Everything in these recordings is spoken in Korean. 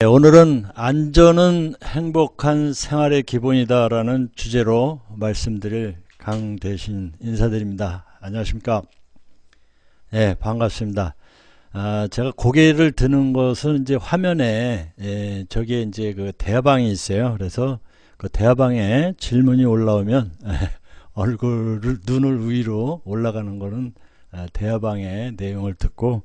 네, 오늘은 안전은 행복한 생활의 기본이다라는 주제로 말씀드릴 강대신 인사드립니다. 안녕하십니까? 네, 반갑습니다. 제가 고개를 드는 것은 이제 화면에 저기에 이제 그 대화방이 있어요. 그래서 그 대화방에 질문이 올라오면 눈을 위로 올라가는 거는 대화방의 내용을 듣고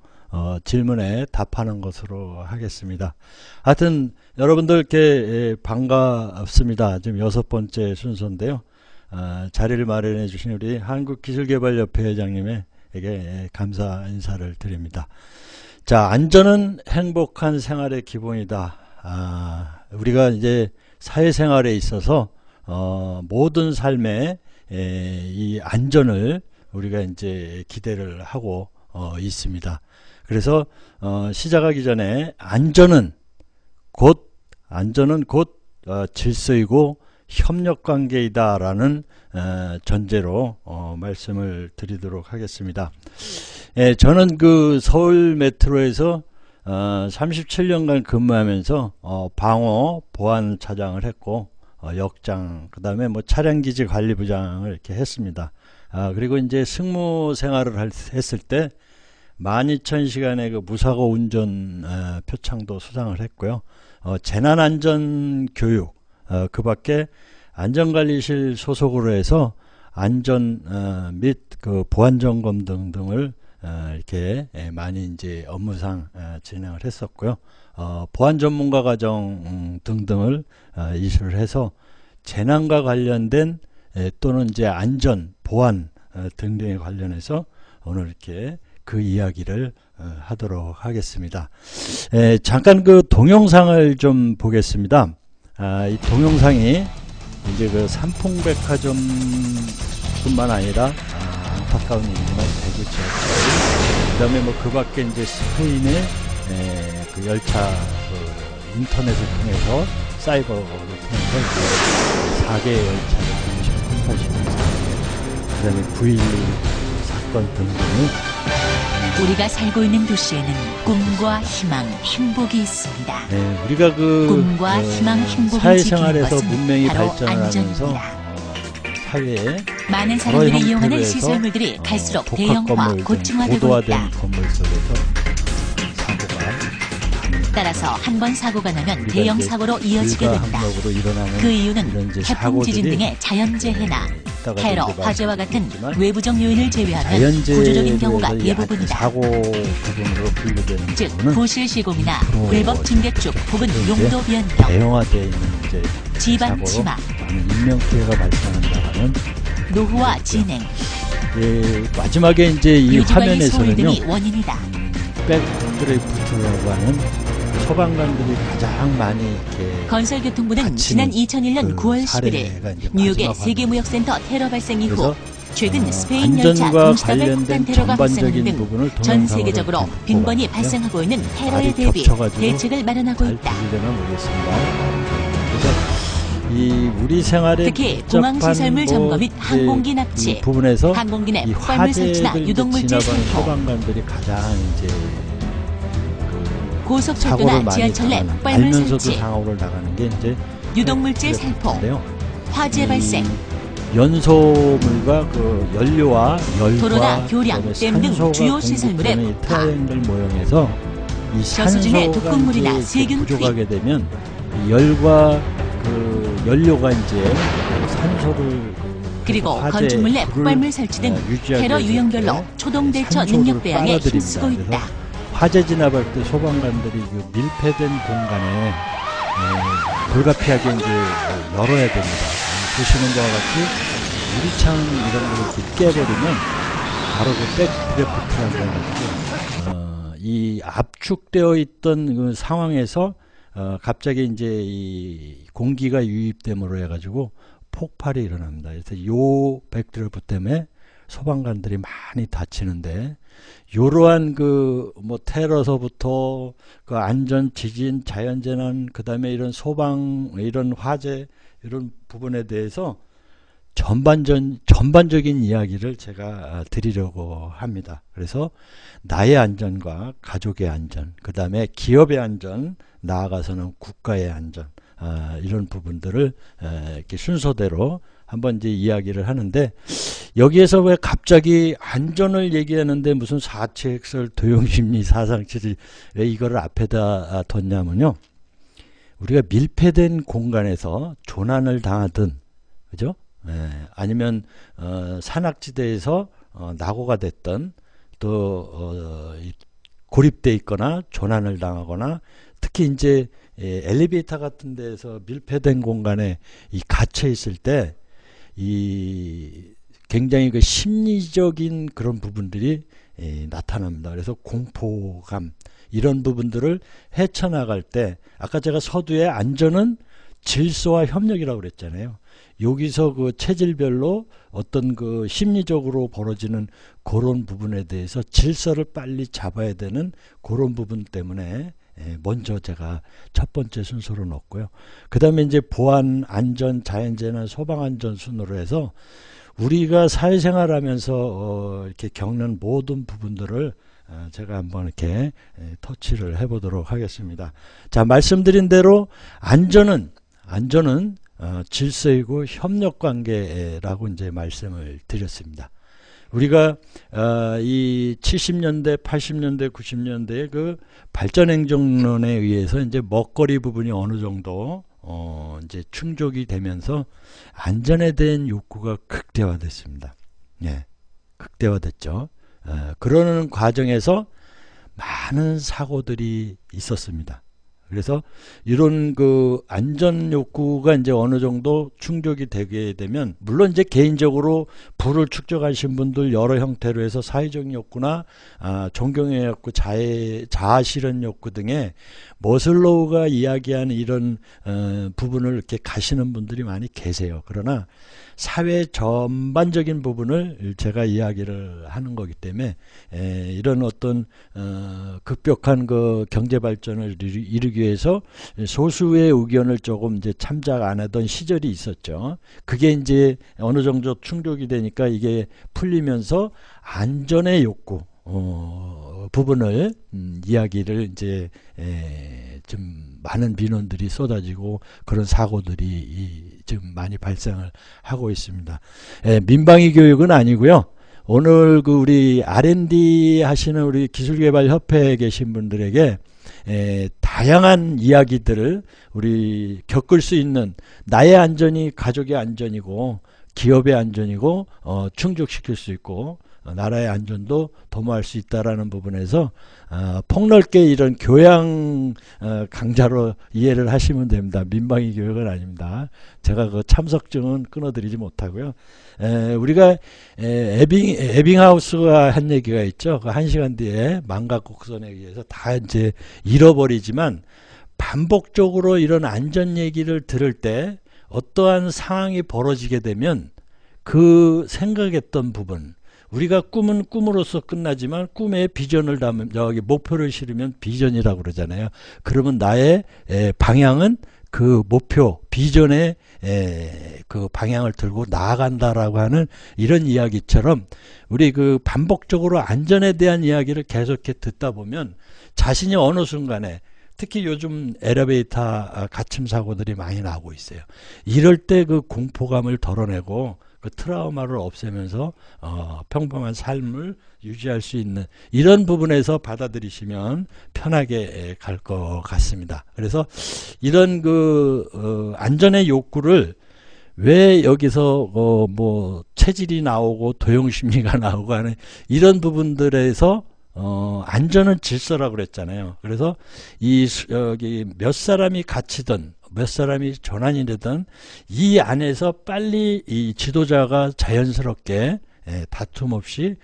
질문에 답하는 것으로 하겠습니다. 하여튼 여러분들 이렇게 반갑습니다. 지금 6번째 순서인데요. 자리를 마련해 주신 우리 한국기술개발협회 회장님에게 감사 인사를 드립니다. 자, 안전은 행복한 생활의 기본이다. 우리가 이제 사회생활에 있어서 모든 삶에 이 안전을 우리가 이제 기대를 하고 있습니다. 그래서 시작하기 전에 안전은 곧 질서이고 협력관계이다라는 전제로 말씀을 드리도록 하겠습니다. 저는 그 서울 메트로에서 37년간 근무하면서 방어 보안 차장을 했고 역장, 그 다음에 뭐 차량기지 관리부장을 이렇게 했습니다. 그리고 이제 승무 생활을 했을 때 12,000시간의 그 무사고 운전 표창도 수상을 했고요. 재난안전교육, 그 밖에 안전관리실 소속으로 해서 안전 및 그 보안점검 등등을 이렇게 많이 이제 업무상 진행을 했었고요. 보안 전문가 과정 등등을 이수를 해서 재난과 관련된 또는 이제 안전, 보안 등등에 관련해서 오늘 이렇게 그 이야기를 하도록 하겠습니다. 잠깐 그 동영상을 좀 보겠습니다. 이 동영상이 이제 그 삼풍백화점 뿐만 아니라 안타까운 일이지만 대구 지하철, 그 다음에 뭐 그 밖에 이제 스페인의 그 열차 그 인터넷을 통해서 사이버를 통해서 4개의 열차를 공시하시면서 그 다음에 9.11 사건 등등을 우리가 살고 있는 도시에는 꿈과 희망, 행복이 있습니다. 우리가 그 꿈과 희망, 행복을 사회생활에서 지키는 문명이 것은 바로 발전하면서 안전입니다. 사회에 많은 여러 사람들이 이용하는 형태로 시설물들이 갈수록 복합 대형화, 건물, 고층화되고 고도화된 있다. 건물 속에서 사고가 따라서 한 번 사고가 나면 우리가 대형 이제 사고로 이어지게 된다. 불가항력으로 일어나는 그 이런 이유는 이제 태풍, 지진 사고들이 등의 자연재해나 이따가도 테러, 이제 화재와 같은 말씀드리겠지만 외부적 요인을 제외하면 자연재해로 구조적인 경우가 해서 이 대부분이다. 사고 부분으로 분류되는 즉 부분은 부실 시공이나 앞으로 불법 증개축 혹은 이제 용도 변경, 대형화되어 있는 이제 집안 사고로 침하, 많은 인명피해가 발생한다는 노후화 진행, 마지막에 이제 이 유지관리 소홀 화면에서는요 등이 원인이다. 백드리프트라고 하는 소방관들이 가장 많이 이렇게 건설교통부는 지난 2001년 그 9월 사례가 11일 이제 뉴욕의 마지막 세계무역센터 테러 발생 이후 그래서 최근 스페인 열차 안전과 동시다발 폭탄 관련된 테러가 발생하는 전반적인 등 부분을 전 동영상으로 세계적으로 이렇게 빈번히 뽑아봤는데요. 발생하고 있는 테러에 말이 대비 겹쳐가지고 대책을 마련하고 잘 있다. 들리려나 모르겠습니다. 그래서 이 우리 생활의 특히 공항시설물 점검 및 항공기 납치, 이 부분에서 항공기 내 이 폭발물 설치나 화재를 유독물질 지나가는 살포, 소방관들이 가장 이제 사고를 고속철도나 많이 지하철 내 당하는, 폭발물 알면서도 설치, 상업을 나가는 게 이제 유독물질 살포, 인데요. 화재 발생, 연소물과 그 연료와 열과 도로나 교량, 그다음에 댐 등 산소가 주요 시설물의 공급되는 이 폭파, 트라이앵글 모형에서 이 저수진의 산소가 독극물이나 이제 세균 부족하게 되면 이 열과 그 연료가 이제 그 산소를 그리고 화재, 건축물 내 불을, 폭발물 설치 등 유지하기 테러 위해서 유형별로 이렇게 초동 대처 산소를 능력 배양에 빨아들입니다. 힘쓰고 있다. 그래서 화재 진압할 때 소방관들이 그 밀폐된 공간에 불가피하게 이제 열어야 됩니다. 보시는 바와 같이 유리창 이런 걸 이렇게 깨버리면 바로 그 백드래프트라고 해가지고 이 압축되어 있던 그 상황에서 갑자기 이제 이 공기가 유입됨으로 해가지고 폭발이 일어납니다. 그래서 요 백드래프트 때문에 소방관들이 많이 다치는데, 이러한 그 뭐 테러서부터 그 안전, 지진, 자연재난, 그 다음에 이런 소방, 이런 화재, 이런 부분에 대해서 전반적인 이야기를 제가 드리려고 합니다. 그래서 나의 안전과 가족의 안전, 그 다음에 기업의 안전, 나아가서는 국가의 안전, 이런 부분들을 이렇게 순서대로 한번 이제 이야기를 하는데, 여기에서 왜 갑자기 안전을 얘기하는데 무슨 사채액설, 도용심리, 사상치를 왜 이거를 앞에다 뒀냐면요, 우리가 밀폐된 공간에서 조난을 당하든, 그죠? 아니면 산악지대에서 낙오가 됐던, 또 고립돼 있거나 조난을 당하거나, 특히 이제 엘리베이터 같은 데서 밀폐된 공간에 갇혀 있을 때 이 굉장히 그 심리적인 그런 부분들이 나타납니다. 그래서 공포감, 이런 부분들을 헤쳐나갈 때, 아까 제가 서두에 안전은 질서와 협력이라고 그랬잖아요. 여기서 그 체질별로 어떤 그 심리적으로 벌어지는 그런 부분에 대해서 질서를 빨리 잡아야 되는 그런 부분 때문에 먼저 제가 첫 번째 순서로 넣었고요. 그 다음에 이제 보안, 안전, 자연재난, 소방안전 순으로 해서 우리가 사회생활하면서 이렇게 겪는 모든 부분들을 제가 한번 이렇게 터치를 해보도록 하겠습니다. 자, 말씀드린 대로 안전은 질서이고 협력관계라고 이제 말씀을 드렸습니다. 우리가 이 70년대, 80년대, 90년대의 그 발전행정론에 의해서 이제 먹거리 부분이 어느 정도 이제 충족이 되면서 안전에 대한 욕구가 극대화됐습니다. 예, 극대화됐죠. 그러는 과정에서 많은 사고들이 있었습니다. 그래서 이런 그 안전 욕구가 이제 어느 정도 충족이 되게 되면, 물론 이제 개인적으로 부를 축적하신 분들 여러 형태로 해서 사회적 욕구나 존경의 욕구, 자아 실현 욕구 등의 머슬로우가 이야기하는 이런 부분을 이렇게 가시는 분들이 많이 계세요. 그러나 사회 전반적인 부분을 제가 이야기를 하는 거기 때문에 이런 어떤 급격한 그 경제 발전을 이루기 위해서 소수의 의견을 조금 이제 참작 안 하던 시절이 있었죠. 그게 이제 어느 정도 충족이 되니까 이게 풀리면서 안전의 욕구 부분을 이야기를 이제 좀 많은 민원들이 쏟아지고 그런 사고들이 지금 많이 발생을 하고 있습니다. 민방위 교육은 아니고요. 오늘 그 우리 R&D 하시는 우리 기술개발협회에 계신 분들에게 다양한 이야기들을 우리 겪을 수 있는, 나의 안전이 가족의 안전이고 기업의 안전이고 충족시킬 수 있고 나라의 안전도 도모할 수 있다라는 부분에서 폭넓게 이런 교양 강좌로 이해를 하시면 됩니다. 민방위 교육은 아닙니다. 제가 그 참석증은 끊어드리지 못하고요. 우리가 에빙하우스가 한 얘기가 있죠. 그 1시간 뒤에 망각곡선에 의해서 다 이제 잃어버리지만, 반복적으로 이런 안전 얘기를 들을 때 어떠한 상황이 벌어지게 되면 그 생각했던 부분, 우리가 꿈은 꿈으로서 끝나지만 꿈에 비전을 담으면, 여기 목표를 실으면 비전이라고 그러잖아요. 그러면 나의 방향은 그 목표, 비전의 그 방향을 들고 나아간다라고 하는 이런 이야기처럼, 우리 그 반복적으로 안전에 대한 이야기를 계속해 듣다 보면 자신이 어느 순간에, 특히 요즘 엘리베이터 갇힘 사고들이 많이 나오고 있어요. 이럴 때 그 공포감을 덜어내고 그 트라우마를 없애면서 평범한 삶을 유지할 수 있는 이런 부분에서 받아들이시면 편하게 갈 것 같습니다. 그래서 이런 그 안전의 욕구를 왜 여기서 뭐 체질이 나오고 도용심리가 나오고 하는 이런 부분들에서 안전은 질서라고 그랬잖아요. 그래서 여기 몇 사람이 갇히든 몇 사람이 조난이 되든 이 안에서 빨리 이 지도자가 자연스럽게 다툼 없이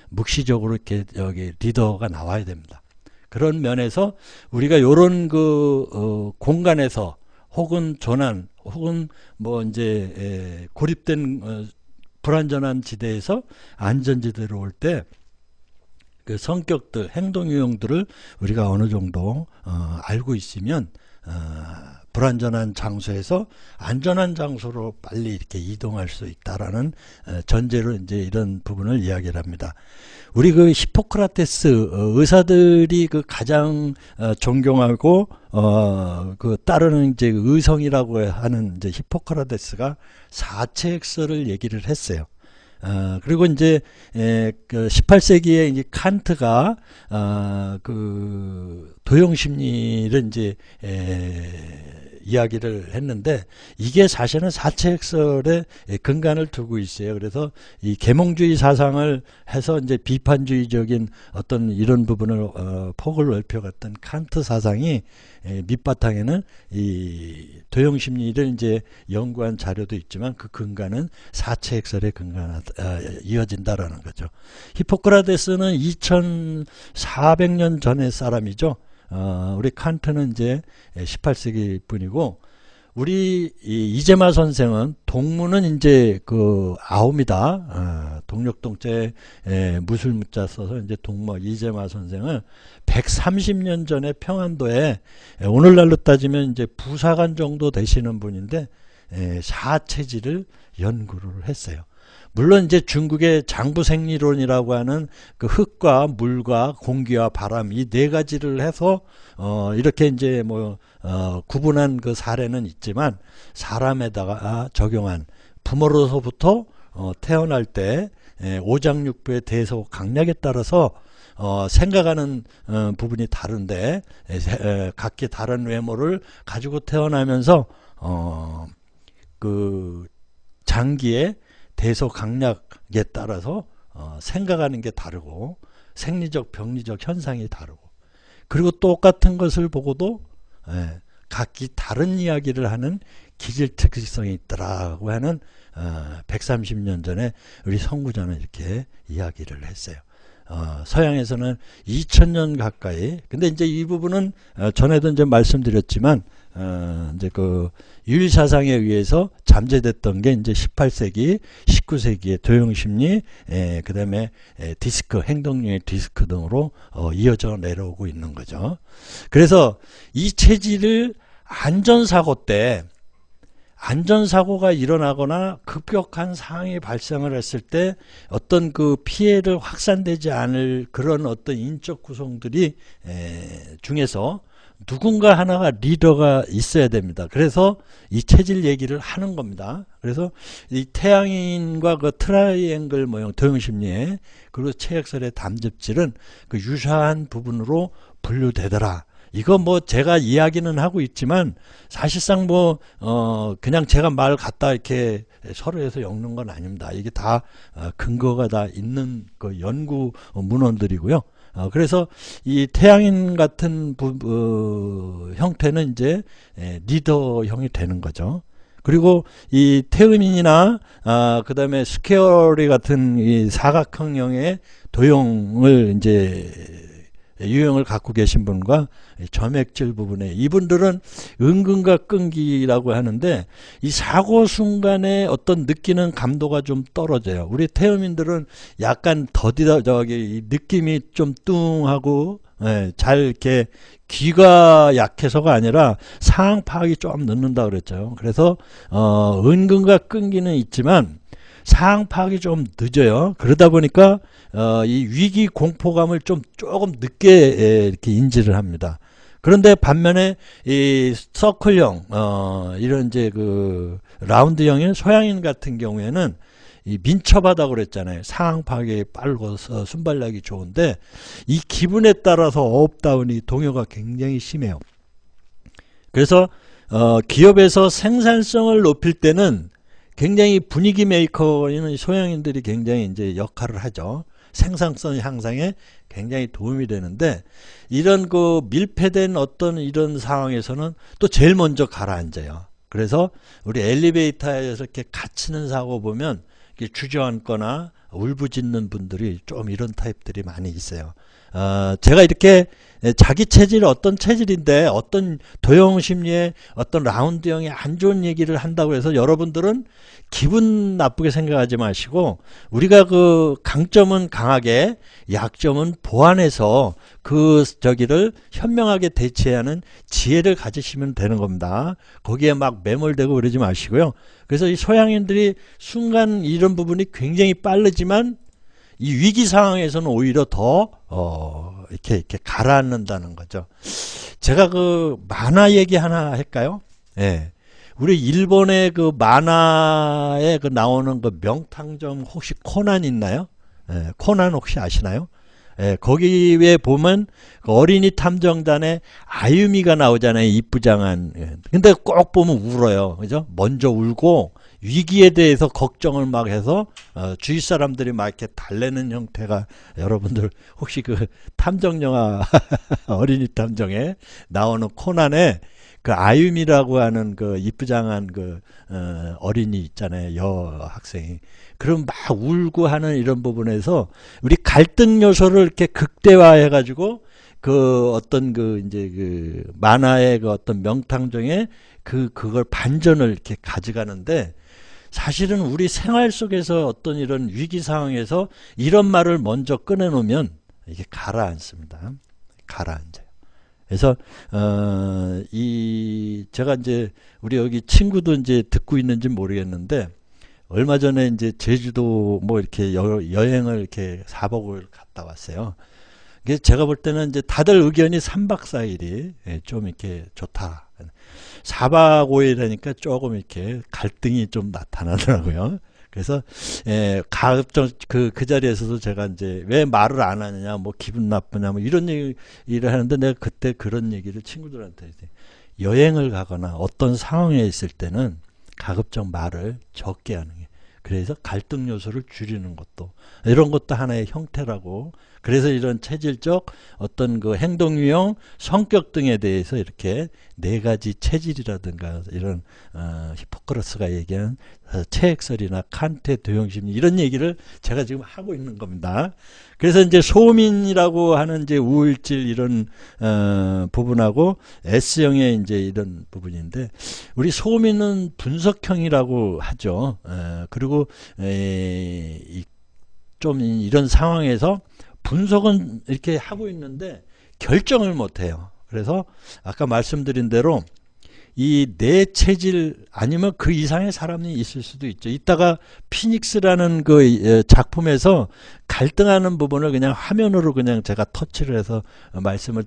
묵시적으로 이렇게 여기 리더가 나와야 됩니다. 그런 면에서 우리가 요런 그 공간에서 혹은 조난 혹은 뭐 이제 고립된 불안전한 지대에서 안전지대로 올 때 그 성격들, 행동 유형들을 우리가 어느 정도 알고 있으면 불안전한 장소에서 안전한 장소로 빨리 이렇게 이동할 수 있다라는 전제로 이제 이런 부분을 이야기를 합니다. 우리 그 히포크라테스 의사들이 그 가장 존경하고 그 따르는 이제 의성이라고 하는 이제 히포크라테스가 사채액설을 얘기를 했어요. 그리고 이제 그 18세기에 이제 칸트가 그 도용심리를 이제 이야기를 했는데 이게 사실은 사채액설에 근간을 두고 있어요. 그래서 이 계몽주의 사상을 해서 이제 비판주의적인 어떤 이런 부분을 폭을 넓혀갔던 칸트 사상이 밑바탕에는 이 도용심리를 이제 연구한 자료도 있지만 그 근간은 사채액설에 이어진다라는 거죠. 히포크라테스는 2400년 전의 사람이죠. 우리 칸트는 이제 18세기 분이고, 우리 이재마 선생은 동문은 이제 그 아홉이다. 동력동자에 무술무자 써서 이제 동무 이재마 선생은 130년 전에 평안도에 오늘날로 따지면 이제 부사관 정도 되시는 분인데 사체질을 연구를 했어요. 물론 이제 중국의 장부생리론이라고 하는 그 흙과 물과 공기와 바람 이 네 가지를 해서 이렇게 이제 뭐 구분한 그 사례는 있지만, 사람에다가 적용한 부모로서부터 태어날 때 오장육부의 대소 강약에 따라서 생각하는 부분이 다른데 각기 다른 외모를 가지고 태어나면서 그 장기의 대소 강약에 따라서 생각하는 게 다르고 생리적 병리적 현상이 다르고, 그리고 똑같은 것을 보고도 각기 다른 이야기를 하는 기질 특성이 있더라고 하는 130년 전에 우리 선구자는 이렇게 이야기를 했어요. 서양에서는 2000년 가까이. 근데 이제 이 부분은 전에도 이제 말씀드렸지만 이제 그 유일사상에 의해서 잠재됐던 게 이제 18세기, 19세기의 도용심리, 그 다음에 디스크, 행동력의 디스크 등으로 이어져 내려오고 있는 거죠. 그래서 이 체질을 안전사고 때, 안전사고가 일어나거나 급격한 상황이 발생을 했을 때 어떤 그 피해를 확산되지 않을 그런 어떤 인적 구성들이 중에서 누군가 하나가 리더가 있어야 됩니다. 그래서 이 체질 얘기를 하는 겁니다. 그래서 이 태양인과 그 트라이앵글 모형 도용심리에, 그리고 체액설의 담즙질은 그 유사한 부분으로 분류되더라. 이거 뭐 제가 이야기는 하고 있지만 사실상 뭐 그냥 제가 말 갖다 이렇게 서류에서 엮는 건 아닙니다. 이게 다 근거가 다 있는 그 연구 문헌들이고요. 그래서 이 태양인 같은 형태는 이제 리더형이 되는 거죠. 그리고 이 태음인이나 그 다음에 스퀘어리 같은 이 사각형의 도형을 이제 유형을 갖고 계신 분과 점액질 부분에, 이분들은 은근과 끈기라고 하는데 이 사고 순간에 어떤 느끼는 감도가 좀 떨어져요. 우리 태음인들은 약간 더디다, 저기 느낌이 좀 뚱하고 잘 이렇게 귀가 약해서가 아니라 상황 파악이 좀 늦는다 그랬죠. 그래서 은근과 끈기는 있지만 상황 파악이 좀 늦어요. 그러다 보니까 이 위기 공포감을 조금 늦게 이렇게 인지를 합니다. 그런데 반면에 이 서클형 이런 이제 그 라운드형의 소양인 같은 경우에는 이 민첩하다고 그랬잖아요. 상황 파악이 빠르고 순발력이 좋은데 이 기분에 따라서 업다운이 동요가 굉장히 심해요. 그래서 기업에서 생산성을 높일 때는 굉장히 분위기 메이커인 소양인들이 굉장히 이제 역할을 하죠. 생산성 향상에 굉장히 도움이 되는데, 이런 그 밀폐된 어떤 이런 상황에서는 또 제일 먼저 가라앉아요. 그래서 우리 엘리베이터에서 이렇게 갇히는 사고 보면 이렇게 주저앉거나 울부짖는 분들이 좀 이런 타입들이 많이 있어요. 제가 이렇게 자기 체질 어떤 체질인데 어떤 도형 심리의 어떤 라운드형의 안 좋은 얘기를 한다고 해서 여러분들은 기분 나쁘게 생각하지 마시고 우리가 그 강점은 강하게 약점은 보완해서 그 저기를 현명하게 대처해야 하는 지혜를 가지시면 되는 겁니다. 거기에 막 매몰되고 그러지 마시고요. 그래서 이 소양인들이 순간 이런 부분이 굉장히 빠르지만 이 위기 상황에서는 오히려 더 이렇게 가라앉는다는 거죠. 제가 그 만화 얘기 하나 할까요? 예. 우리 일본의 그 만화에 그 나오는 그 명탐정 혹시 코난 있나요? 예, 코난 혹시 아시나요? 예, 거기에 보면 그 어린이 탐정단에 아유미가 나오잖아요. 이쁘장한. 예. 근데 꼭 보면 울어요. 그죠? 먼저 울고 위기에 대해서 걱정을 막 해서 주위 사람들이 막 이렇게 달래는 형태가 여러분들 혹시 그 탐정 영화 어린이 탐정에 나오는 코난에 그 아유미라고 하는 그 이쁘장한 그 어린이 있잖아요. 여학생이. 그럼 막 울고 하는 이런 부분에서 우리 갈등 요소를 이렇게 극대화해 가지고 그 어떤 그 이제 그 만화의 그 어떤 명탐정의 그걸 반전을 이렇게 가져가는데 사실은 우리 생활 속에서 어떤 이런 위기 상황에서 이런 말을 먼저 꺼내놓으면 이게 가라앉습니다. 가라앉아요. 그래서 제가 이제 우리 여기 친구도 이제 듣고 있는지 모르겠는데 얼마 전에 이제 제주도 뭐 이렇게 여행을 이렇게 4박을 갔다 왔어요. 제가 볼 때는 이제 다들 의견이 3박 4일이 좀 이렇게 좋다. 4박 5일 하니까 조금 이렇게 갈등이 좀 나타나더라고요. 그래서 가급적 그 자리에서도 제가 이제 왜 말을 안 하느냐, 뭐 기분 나쁘냐, 뭐 이런 얘기를 하는데 내가 그때 그런 얘기를 친구들한테 여행을 가거나 어떤 상황에 있을 때는 가급적 말을 적게 하는 게 그래서 갈등 요소를 줄이는 것도 이런 것도 하나의 형태라고. 그래서 이런 체질적 어떤 그 행동 유형, 성격 등에 대해서 이렇게 4가지 체질이라든가 이런 히포크라테스가 얘기한 체액설이나 칸트의 도형심리 이런 얘기를 제가 지금 하고 있는 겁니다. 그래서 이제 소민이라고 하는 이제 우울질 이런 부분하고 S형의 이제 이런 부분인데 우리 소민은 분석형이라고 하죠. 그리고 좀 이런 상황에서 분석은 이렇게 하고 있는데 결정을 못 해요. 그래서 아까 말씀드린 대로 이 내 체질 아니면 그 이상의 사람이 있을 수도 있죠. 이따가 피닉스라는 그 작품에서 갈등하는 부분을 그냥 화면으로 그냥 제가 터치를 해서 말씀을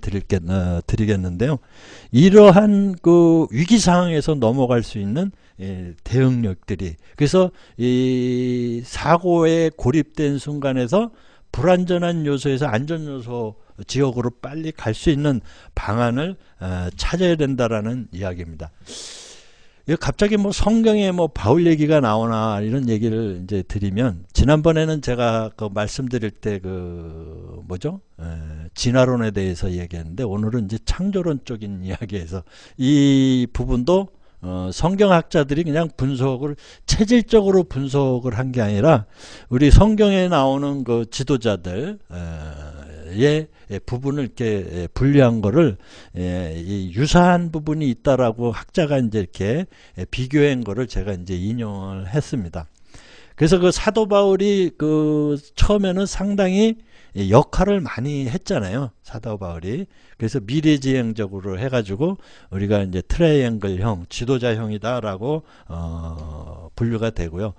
드리겠는데요. 이러한 그 위기 상황에서 넘어갈 수 있는 대응력들이 그래서 이 사고에 고립된 순간에서 불안전한 요소에서 안전 요소 지역으로 빨리 갈 수 있는 방안을 찾아야 된다라는 이야기입니다. 갑자기 뭐 성경에 뭐 바울 얘기가 나오나 이런 얘기를 이제 드리면 지난번에는 제가 그 말씀드릴 때 그 뭐죠? 진화론에 대해서 얘기했는데 오늘은 이제 창조론 쪽인 이야기에서 이 부분도 성경학자들이 그냥 분석을 체질적으로 분석을 한 게 아니라 우리 성경에 나오는 그 지도자들의 부분을 이렇게 분류한 거를 유사한 부분이 있다라고 학자가 이제 이렇게 비교한 거를 제가 이제 인용을 했습니다. 그래서 그 사도 바울이 그 처음에는 상당히 역할을 많이 했잖아요. 사도 바울이. 그래서 미래지향적으로 해가지고 우리가 이제 트라이앵글형, 지도자형이다라고 분류가 되고요.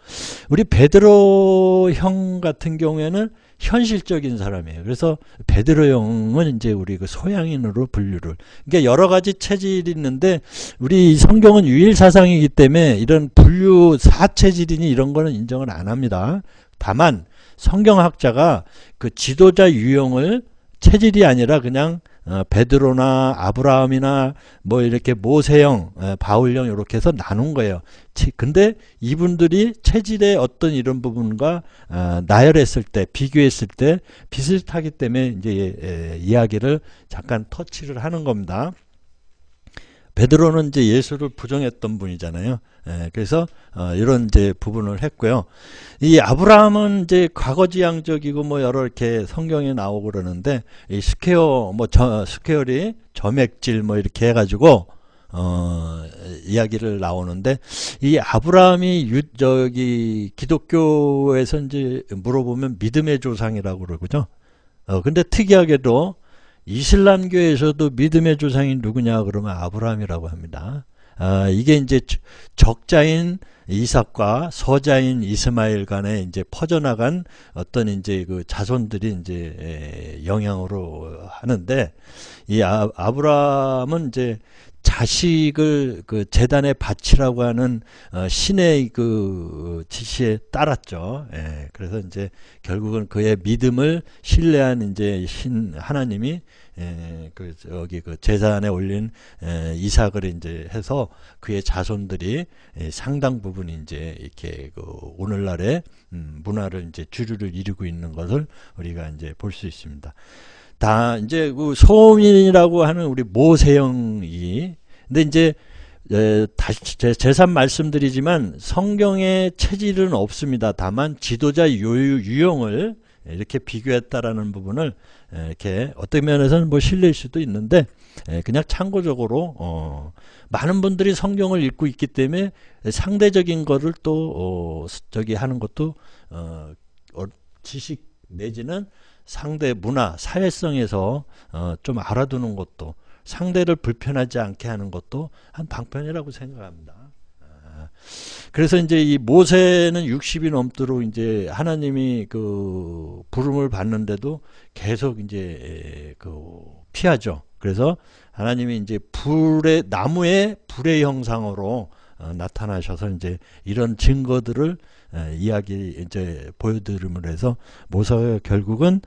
우리 베드로 형 같은 경우에는 현실적인 사람이에요. 그래서 베드로 형은 이제 우리 그 소양인으로 분류를. 그러니까 여러 가지 체질이 있는데 우리 성경은 유일 사상이기 때문에 이런 분류 사체질이니 이런 거는 인정을 안 합니다. 다만 성경학자가 그 지도자 유형을 체질이 아니라 그냥 베드로나 아브라함이나 뭐 이렇게 모세형, 바울형 이렇게 해서 나눈 거예요. 근데 이분들이 체질의 어떤 이런 부분과 나열했을 때, 비교했을 때 비슷하기 때문에 이제 이야기를 잠깐 터치를 하는 겁니다. 베드로는 이제 예수를 부정했던 분이잖아요. 그래서 이런 이제 부분을 했고요. 이 아브라함은 이제 과거지향적이고 뭐 여러 이렇게 성경에 나오고 그러는데 이 스퀘어리 점액질 뭐 이렇게 해가지고 이야기를 나오는데 이 아브라함이 기독교에서 이제 물어보면 믿음의 조상이라고 그러죠. 근데 특이하게도 이슬람교에서도 믿음의 조상이 누구냐 그러면 아브라함이라고 합니다. 이게 이제 적자인 이삭과 서자인 이스마엘 간에 이제 퍼져나간 어떤 이제 그 자손들이 이제 영향으로 하는데 이 아브라함은 이제 자식을 그 재단에 바치라고 하는 신의 그 지시에 따랐죠. 그래서 이제 결국은 그의 믿음을 신뢰한 이제 하나님이 그 제단에 올린 이삭을 이제 해서 그의 자손들이 상당 부분이 이제 이렇게 그 오늘날의 문화를 이제 주류를 이루고 있는 것을 우리가 이제 볼 수 있습니다. 다 이제 그 소민이라고 하는 우리 모세형이 근데 이제 다시 재산 말씀드리지만 성경에 체질은 없습니다. 다만 지도자 유형을 이렇게 비교했다라는 부분을 이렇게 어떤 면에서는 뭐 실례일 수도 있는데 그냥 참고적으로 많은 분들이 성경을 읽고 있기 때문에 상대적인 거를 또 저기 하는 것도 지식 내지는 상대 문화, 사회성에서 좀 알아두는 것도 상대를 불편하지 않게 하는 것도 한 방편이라고 생각합니다. 그래서 이제 이 모세는 60이 넘도록 이제 하나님이 그 부름을 받는데도 계속 이제 그 피하죠. 그래서 하나님이 이제 나무의 불의 형상으로 나타나셔서 이제 이런 증거들을 이제 보여드림으로 해서 모세가 결국은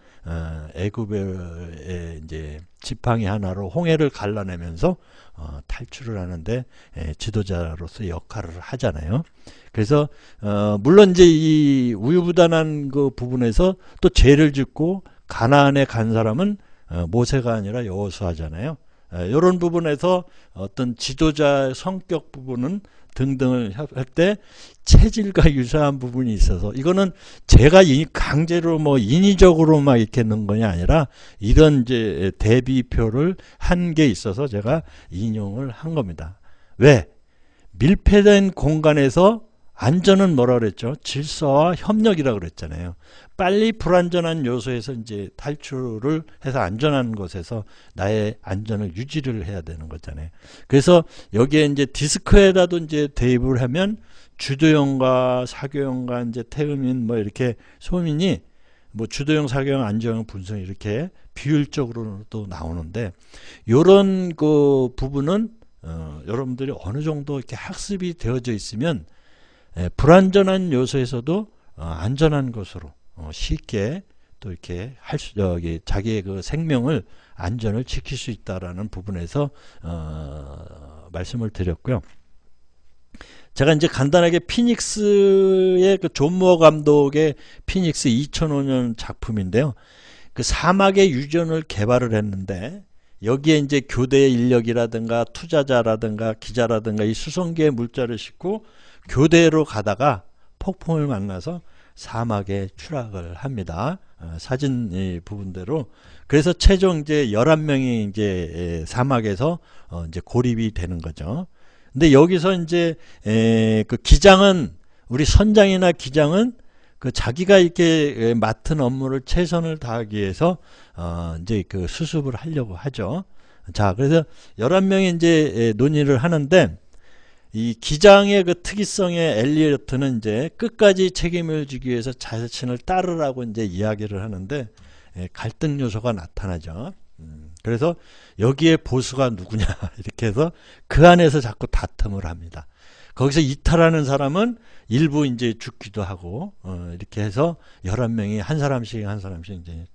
애굽의 이제 지팡이 하나로 홍해를 갈라내면서 탈출을 하는데 지도자로서 역할을 하잖아요. 그래서 물론 이제 이 우유부단한 그 부분에서 또 죄를 짓고 가나안에 간 사람은 모세가 아니라 여호수아잖아요. 이런 부분에서 어떤 지도자 성격 부분은 등등을 할 때 체질과 유사한 부분이 있어서 이거는 제가 강제로 뭐 인위적으로 막 이렇게 넣은 것이 아니라 이런 이제 대비표를 한 게 있어서 제가 인용을 한 겁니다. 왜? 밀폐된 공간에서 안전은 뭐라 그랬죠? 질서와 협력이라고 그랬잖아요. 빨리 불안전한 요소에서 이제 탈출을 해서 안전한 곳에서 나의 안전을 유지를 해야 되는 거잖아요. 그래서 여기에 이제 디스크에다도 이제 대입을 하면 주도형과 사교형과 이제 태음인 뭐 이렇게 소민이 뭐 주도형, 사교형, 안정형, 분성 이렇게 비율적으로도 나오는데 요런 그 부분은 여러분들이 어느 정도 이렇게 학습이 되어져 있으면 불안전한 요소에서도 안전한 것으로 쉽게 또 이렇게 자기의 그 생명을 안전을 지킬 수 있다라는 부분에서 말씀을 드렸고요. 제가 이제 간단하게 피닉스의 그 존 무어 감독의 피닉스 2005년 작품인데요. 그 사막의 유전을 개발을 했는데 여기에 이제 교대 인력이라든가 투자자라든가 기자라든가 이 수송기에 물자를 싣고 교대로 가다가 폭풍을 만나서 사막에 추락을 합니다. 사진 이 부분대로. 그래서 최종 이제 11명이 이제 사막에서 이제 고립이 되는 거죠. 근데 여기서 이제 그 기장은 우리 선장이나 기장은 그 자기가 이렇게 맡은 업무를 최선을 다하기 위해서 이제 그 수습을 하려고 하죠. 자, 그래서 11명이 이제 논의를 하는데 이 기장의 그 특이성의 엘리어트는 이제 끝까지 책임을 지기 위해서 자신을 따르라고 이제 이야기를 하는데 갈등 요소가 나타나죠. 그래서 여기에 보수가 누구냐 이렇게 해서 그 안에서 자꾸 다툼을 합니다. 거기서 이탈하는 사람은 일부 이제 죽기도 하고 이렇게 해서 11명이 한 사람씩 이제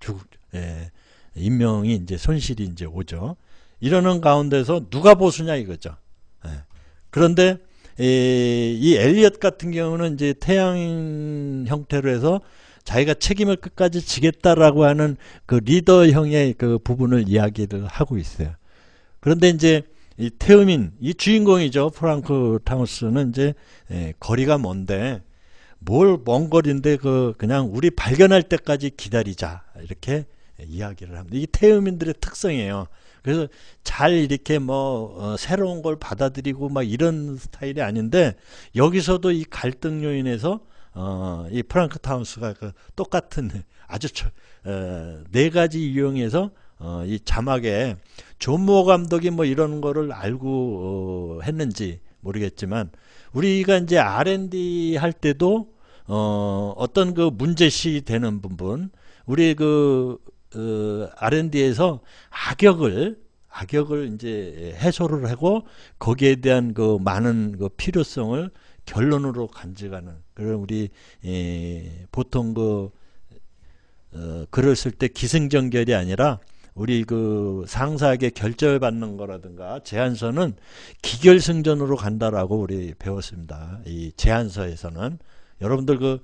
인명이 이제 손실이 이제 오죠. 이러는 가운데서 누가 보수냐 이거죠. 그런데 이 엘리엇 같은 경우는 이제 태양 형태로 해서 자기가 책임을 끝까지 지겠다라고 하는 그 리더형의 그 부분을 이야기를 하고 있어요. 그런데 이제 이 태음인 이 주인공이죠. 프랑크 타우스는 이제 거리가 먼데 뭘 먼 거리인데 그냥 우리 발견할 때까지 기다리자 이렇게 이야기를 합니다. 이게 태음인들의 특성이에요. 그래서 잘 이렇게 새로운 걸 받아들이고 막 이런 스타일이 아닌데 여기서도 이 갈등 요인에서 이 프랑크 타우스가 똑같은 아주 네 가지 이용해서 이 자막에 존 무어 감독이 이런 거를 알고 했는지 모르겠지만 우리가 이제 R&D 할 때도 어떤 문제시 되는 부분 우리 R&D에서 악역을 이제 해소를 하고 거기에 대한 많은 필요성을 결론으로 간직하는 그런 우리 보통 글을 쓸 때 기승전결이 아니라 우리 상사에게 결절받는 거라든가 제안서는 기결승전으로 간다라고 우리 배웠습니다. 이 제안서에서는 여러분들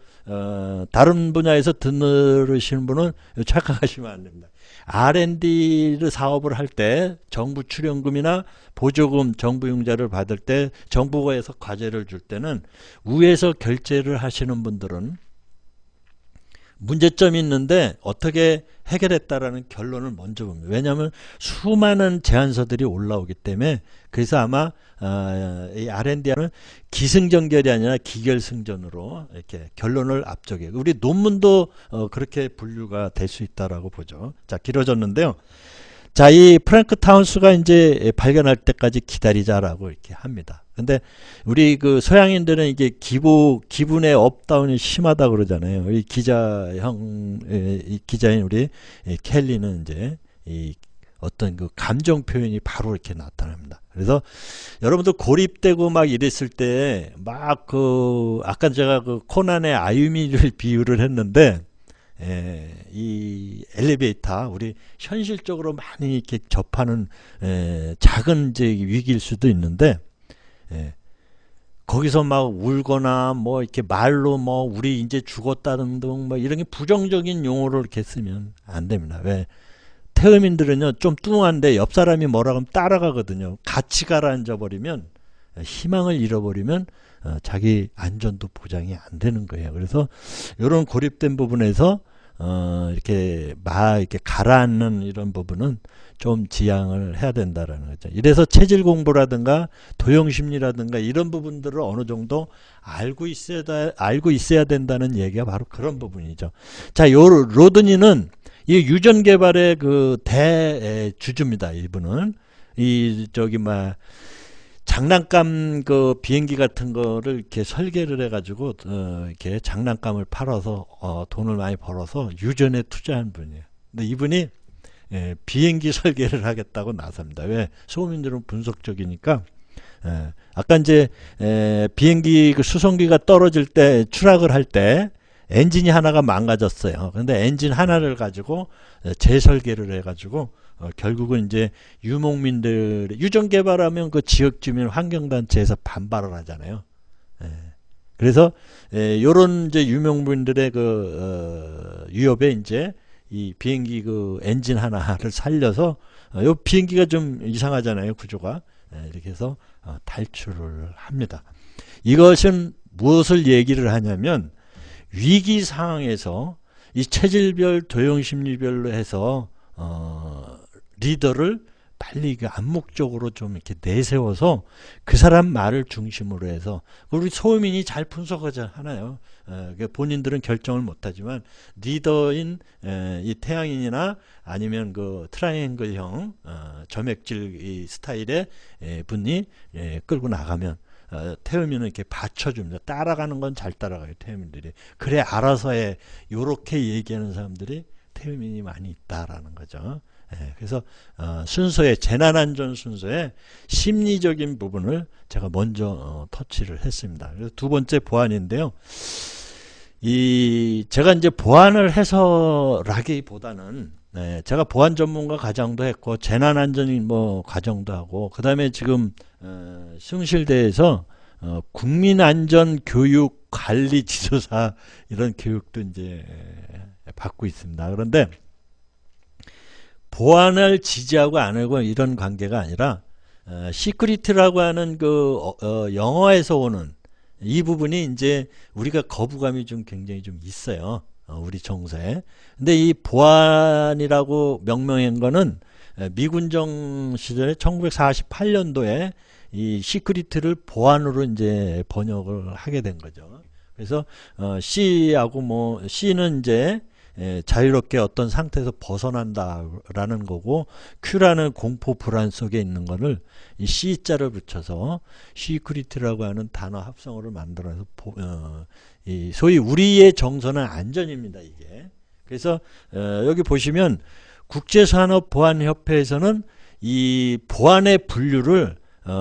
다른 분야에서 들으시는 분은 착각하시면 안 됩니다. R&D를 사업을 할 때 정부 출연금이나 보조금 정부 융자를 받을 때 정부에서 과제를 줄 때는 위에서 결제를 하시는 분들은 문제점이 있는데 어떻게 해결했다라는 결론을 먼저 봅니다. 왜냐하면 수많은 제안서들이 올라오기 때문에 그래서 아마 이 R&D는 기승전결이 아니라 기결승전으로 이렇게 결론을 앞쪽에 우리 논문도 그렇게 분류가 될 수 있다라고 보죠. 자, 길어졌는데요. 자, 이 프랭크 타운스가 이제 발견할 때까지 기다리자라고 이렇게 합니다. 근데 우리 서양인들은 이게 기분의 업다운이 심하다 그러잖아요. 이 기자인 우리 켈리는 이제 이 어떤 감정 표현이 바로 이렇게 나타납니다. 그래서 여러분들 고립되고 막 이랬을 때 막 아까 제가 코난의 아유미를 비유를 했는데 이 엘리베이터 우리 현실적으로 많이 이렇게 접하는 작은 이제 위기일 수도 있는데 거기서 막 울거나 이렇게 말로 우리 이제 죽었다는 등 이런 게 부정적인 용어를 이렇게 쓰면 안 됩니다. 왜? 태음인들은요 좀 뚱한데 옆 사람이 뭐라고 하면 따라가거든요. 같이 가라앉아 버리면 희망을 잃어버리면 자기 안전도 보장이 안 되는 거예요. 그래서 이런 고립된 부분에서 이렇게 가라앉는 이런 부분은 좀 지양을 해야 된다라는 거죠. 이래서 체질 공부라든가 도형 심리라든가 이런 부분들을 어느 정도 알고 있어야 된다는 얘기가 바로 그런 부분이죠. 자, 요 로드니는 이 유전 개발의 대주주입니다. 이분은 장난감 비행기 같은 거를 이렇게 설계를 해가지고 이렇게 장난감을 팔아서 돈을 많이 벌어서 유전에 투자한 분이에요. 근데 이분이 비행기 설계를 하겠다고 나섭니다. 왜? 소민들은 분석적이니까. 아까 이제 비행기 수송기가 떨어질 때 추락을 할 때 엔진이 하나가 망가졌어요. 근데 엔진 하나를 가지고 재설계를 해가지고 결국은 이제 유목민들 유전 개발하면 지역 주민 환경단체에서 반발을 하잖아요. 그래서 요런 이제 유목민들의 위협에 이제 이 비행기 엔진 하나를 살려서 요 비행기가 좀 이상하잖아요, 구조가. 이렇게 해서 탈출을 합니다. 이것은 무엇을 얘기를 하냐면 위기 상황에서 이 체질별 도형 심리별로 해서 리더를 빨리 암묵적으로 좀 이렇게 내세워서 그 사람 말을 중심으로 해서 우리 소민이 잘 분석하잖아요. 본인들은 결정을 못하지만 리더인 이 태양인이나 아니면 트라이앵글형 점액질 이 스타일의 분이 끌고 나가면 태음인은 이렇게 받쳐줍니다. 따라가는 건 잘 따라가요. 태음인들이. 그래 알아서 해. 요렇게 얘기하는 사람들이 태음인이 많이 있다라는 거죠. 그래서 순서에 재난안전 순서에 심리적인 부분을 제가 먼저 터치를 했습니다. 그래서 두 번째 보안인데요. 제가 이제 보안을 해서라기보다는 제가 보안 전문가 과정도 했고 재난안전 과정도 하고 그 다음에 지금 숭실대에서 국민안전교육관리지도사 이런 교육도 이제 받고 있습니다. 그런데 보안을 지지하고 안 하고 이런 관계가 아니라 시크릿이라고 하는 그 영어에서 오는 이 부분이 이제 우리가 거부감이 좀 굉장히 좀 있어요. 우리 정서에. 근데 이 보안이라고 명명한 거는 미군정 시절에 1948년도에 이 시크릿을 보안으로 이제 번역을 하게 된 거죠. 그래서 C하고 뭐 C는 이제 자유롭게 어떤 상태에서 벗어난다라는 거고, Q라는 공포 불안 속에 있는 거를 이 C자를 붙여서 시크릿이라고 하는 단어 합성어를 만들어서 이 소위 우리의 정서는 안전입니다, 이게. 그래서 여기 보시면 국제산업보안협회에서는 이 보안의 분류를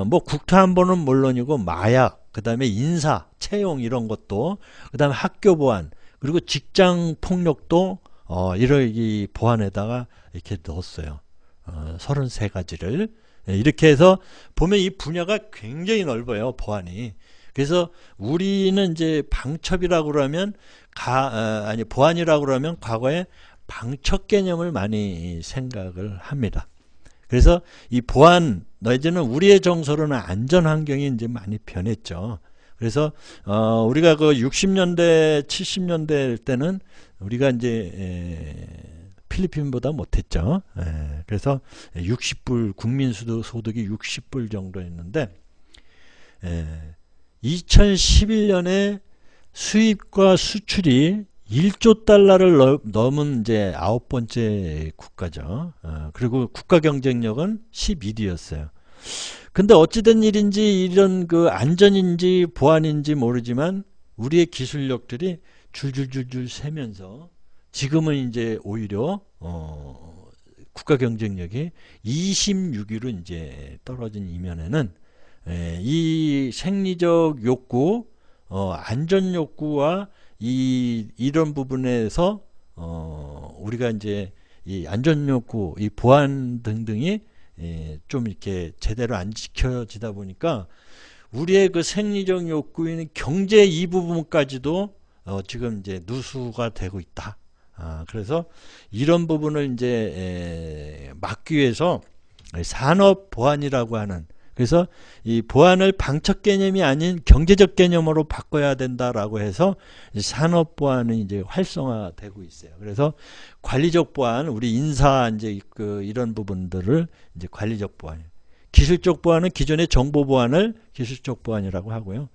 뭐 국토안보는 물론이고 마약, 그 다음에 인사, 채용 이런 것도, 그 다음에 학교 보안, 그리고 직장 폭력도 이 보안에다가 이렇게 넣었어요. 33가지를. 이렇게 해서 보면 이 분야가 굉장히 넓어요, 보안이. 그래서 우리는 이제 방첩이라고 그러면 보안이라고 그러면 과거에 방첩 개념을 많이 생각을 합니다. 그래서 이 보안 내지는 우리의 정서로는 안전 환경이 이제 많이 변했죠. 그래서 우리가 그 60년대, 70년대 때는 우리가 이제 필리핀보다 못했죠. 그래서 60불 국민 소득이 60불 정도였는데 2011년에 수입과 수출이 1조 달러를 넘은 이제 9번째 국가죠. 그리고 국가 경쟁력은 12위였어요. 근데 어찌된 일인지 이런 그 안전인지 보안인지 모르지만 우리의 기술력들이 줄줄줄줄 새면서 지금은 이제 오히려 국가 경쟁력이 26위로 이제 떨어진 이면에는 이 생리적 욕구, 안전 욕구와 이런 부분에서 우리가 이제 이 안전 욕구, 이 보안 등등이 좀 이렇게 제대로 안 지켜지다 보니까 우리의 그 생리적 욕구인 경제 이 부분까지도 지금 이제 누수가 되고 있다. 그래서 이런 부분을 이제 막기 위해서 산업 보안이라고 하는, 그래서 이 보안을 방첩 개념이 아닌 경제적 개념으로 바꿔야 된다라고 해서 산업 보안이 이제 활성화되고 있어요. 그래서 관리적 보안, 우리 인사 이제 이런 부분들을 이제 관리적 보안, 기술적 보안은 기존의 정보 보안을 기술적 보안이라고 하고요.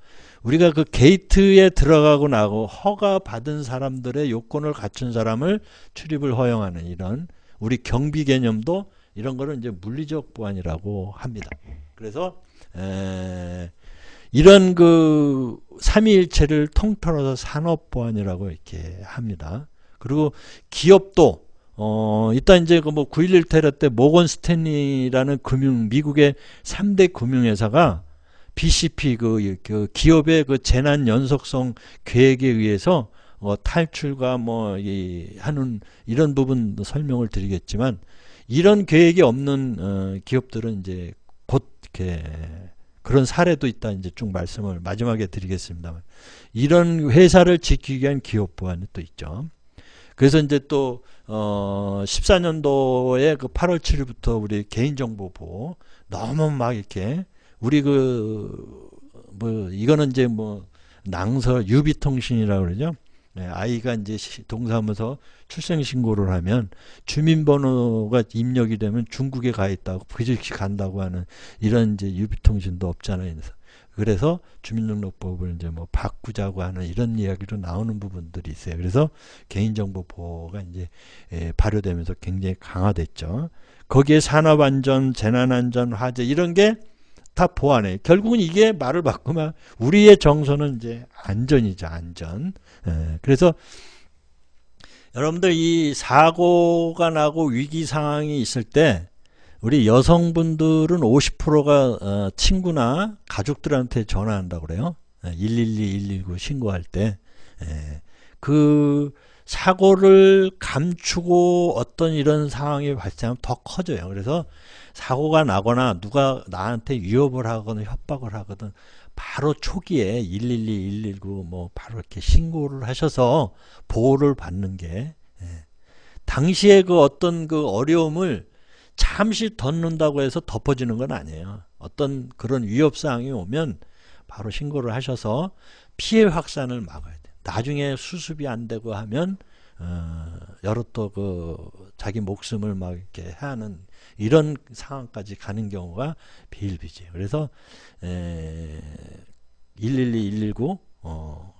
우리가 그 게이트에 들어가고 나고 허가 받은 사람들의 요건을 갖춘 사람을 출입을 허용하는 이런 우리 경비 개념도 이런 거를 이제 물리적 보안이라고 합니다. 그래서 이런 그 삼위일체를 통틀어서 산업보안이라고 이렇게 합니다. 그리고 기업도 일단 이제 그 뭐 9.11 테러 때 모건 스탠리라는 미국의 3대 금융회사가 BCP 그 기업의 그 재난 연속성 계획에 의해서 탈출과 하는 이런 부분 설명을 드리겠지만, 이런 계획이 없는 기업들은 이제 곧 이렇게 그런 사례도 있다 이제 쭉 말씀을 마지막에 드리겠습니다만, 이런 회사를 지키기 위한 기업 보안이 또 있죠. 그래서 이제 또 14년도에 그 8월 7일부터 우리 개인정보 보호 너무 막 이렇게 우리 이거는 이제 낭설 유비통신이라고 그러죠. 아이가 이제 동사무소 출생신고를 하면 주민번호가 입력이 되면 중국에 가 있다고 그저씨 간다고 하는 이런 이제 유비통신도 없잖아요. 그래서 주민등록법을 이제 바꾸자고 하는 이런 이야기로 나오는 부분들이 있어요. 그래서 개인정보 보호가 이제 발효되면서 굉장히 강화됐죠. 거기에 산업안전, 재난안전, 화재 이런 게 다 보안해. 결국은 이게 말을 바꾸면 우리의 정서는 이제 안전이죠, 안전. 그래서 여러분들 이 사고가 나고 위기 상황이 있을 때 우리 여성분들은 50%가 친구나 가족들한테 전화한다고 그래요. 112, 119 신고할 때. 그 사고를 감추고 어떤 이런 상황이 발생하면 더 커져요. 그래서 사고가 나거나 누가 나한테 위협을 하거나 협박을 하거든 바로 초기에 112, 119 바로 이렇게 신고를 하셔서 보호를 받는 게 당시에 그 어떤 그 어려움을 잠시 덮는다고 해서 덮어지는 건 아니에요. 어떤 그런 위협사항이 오면 바로 신고를 하셔서 피해 확산을 막아야 돼요. 나중에 수습이 안 되고 하면 여러 또 그 자기 목숨을 막 이렇게 하는 이런 상황까지 가는 경우가 비일비재해요. 그래서 112, 119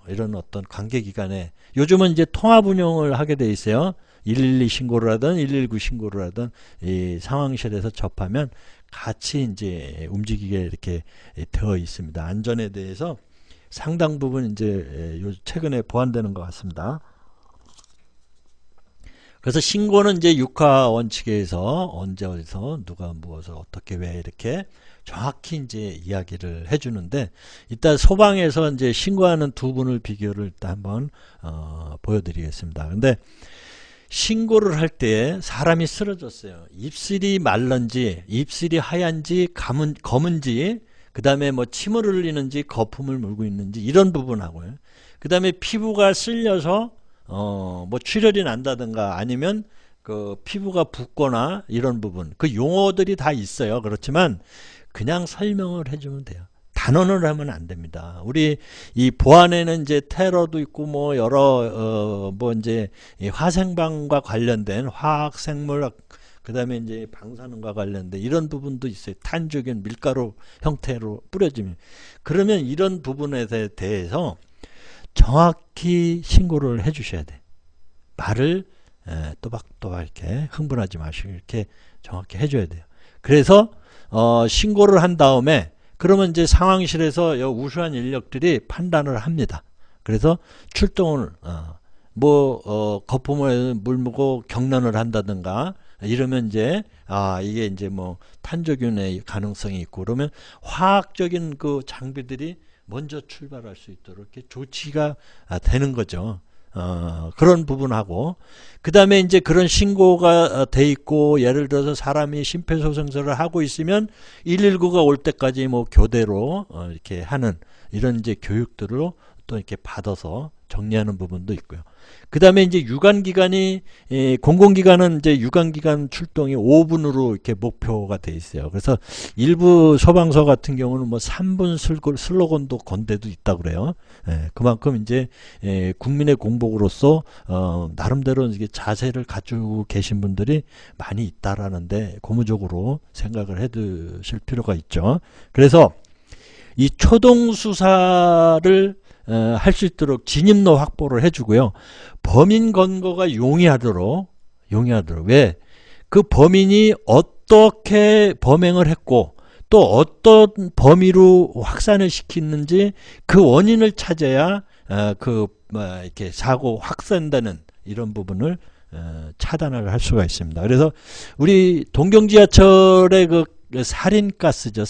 이런 어떤 관계기관에 요즘은 이제 통합 운영을 하게 돼 있어요. 112 신고를 하든 119 신고를 하든 이 상황실에서 접하면 같이 이제 움직이게 이렇게 되어 있습니다. 안전에 대해서 상당 부분 이제 최근에 보완되는 것 같습니다. 그래서 신고는 이제 육하 원칙에 의해서 언제 어디서 누가 무엇을 어떻게 왜 이렇게 정확히 이제 이야기를 해주는데 이따 소방에서 이제 신고하는 두 분을 비교를 일단 한번 보여드리겠습니다. 근데 신고를 할 때 사람이 쓰러졌어요. 입술이 말른지 입술이 하얀지 검은지 그 다음에 뭐 침을 흘리는지 거품을 물고 있는지 이런 부분하고요. 그 다음에 피부가 쓸려서 뭐 출혈이 난다든가 아니면 그 피부가 붓거나 이런 부분 그 용어들이 다 있어요. 그렇지만 그냥 설명을 해주면 돼요. 단언을 하면 안 됩니다. 우리 이 보안에는 이제 테러도 있고 뭐 여러 뭐 이제 화생방과 관련된 화학생물 그다음에 이제 방사능과 관련된 이런 부분도 있어요. 탄저균 밀가루 형태로 뿌려지면 그러면 이런 부분에 대해서 정확히 신고를 해 주셔야 돼. 말을 또박또박 이렇게 흥분하지 마시고 이렇게 정확히 해줘야 돼요. 그래서 신고를 한 다음에 그러면 이제 상황실에서 우수한 인력들이 판단을 합니다. 그래서 출동을 거품을 물고 경련을 한다든가 이러면 이제 이게 이제 뭐 탄저균의 가능성이 있고 그러면 화학적인 그 장비들이 먼저 출발할 수 있도록 이렇게 조치가 되는 거죠. 그런 부분하고 그 다음에 이제 그런 신고가 돼 있고 예를 들어서 사람이 심폐소생술을 하고 있으면 119가 올 때까지 뭐 교대로 이렇게 하는 이런 이제 교육들로 또 이렇게 받아서 정리하는 부분도 있고요. 그 다음에 이제 유관기관이 공공기관은 이제 유관기관 출동이 5분으로 이렇게 목표가 돼 있어요. 그래서 일부 소방서 같은 경우는 뭐 3분 슬로건도 건 데도 있다고 그래요. 그만큼 이제 국민의 공복으로서 나름대로 이게 자세를 가지고 계신 분들이 많이 있다라는데 고무적으로 생각을 해두실 필요가 있죠. 그래서 이 초동 수사를 할 수 있도록 진입로 확보를 해주고요. 범인 검거가 용이하도록 왜? 그 범인이 어떻게 범행을 했고 또 어떤 범위로 확산을 시키는지 그 원인을 찾아야 이렇게 사고 확산되는 이런 부분을 차단을 할 수가 있습니다. 그래서 우리 동경지하철의 그 살인가스죠.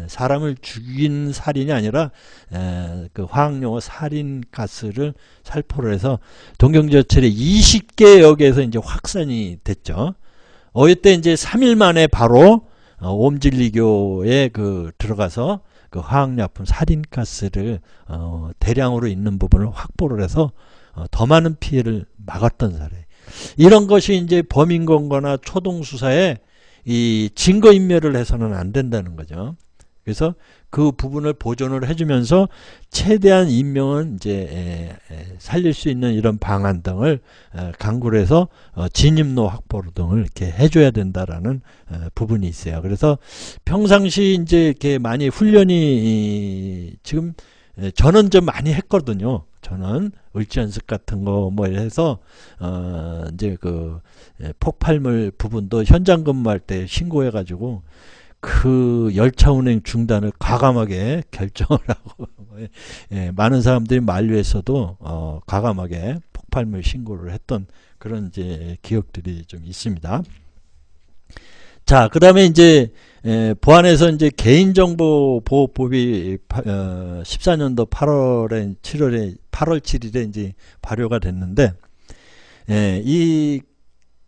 사람을 죽인 살인이 아니라 그 화학용어 살인가스를 살포를 해서 동경지하철의 20개 역에서 이제 확산이 됐죠. 이때 이제 3일 만에 바로 옴진리교에 들어가서 그 화학약품 살인가스를 대량으로 있는 부분을 확보를 해서 더 많은 피해를 막았던 사례. 이런 것이 이제 범인 검거나 초동 수사에 이 증거 인멸을 해서는 안 된다는 거죠. 그래서 그 부분을 보존을 해주면서 최대한 인명은 이제 살릴 수 있는 이런 방안 등을 강구를 해서 진입로 확보 등을 이렇게 해줘야 된다라는 부분이 있어요. 그래서 평상시 이제 이렇게 많이 훈련이 지금 저는 좀 많이 했거든요. 저는 을지 연습 같은 거 뭐 해서 이제 그 폭발물 부분도 현장 근무할 때 신고해 가지고 그 열차 운행 중단을 과감하게 결정을 하고 많은 사람들이 만류해서도 과감하게 폭발물 신고를 했던 그런 이제 기억들이 좀 있습니다. 자, 그 다음에 이제 보안에서 이제 개인정보보호법이 14년도 8월 7일에 이제 발효가 됐는데 이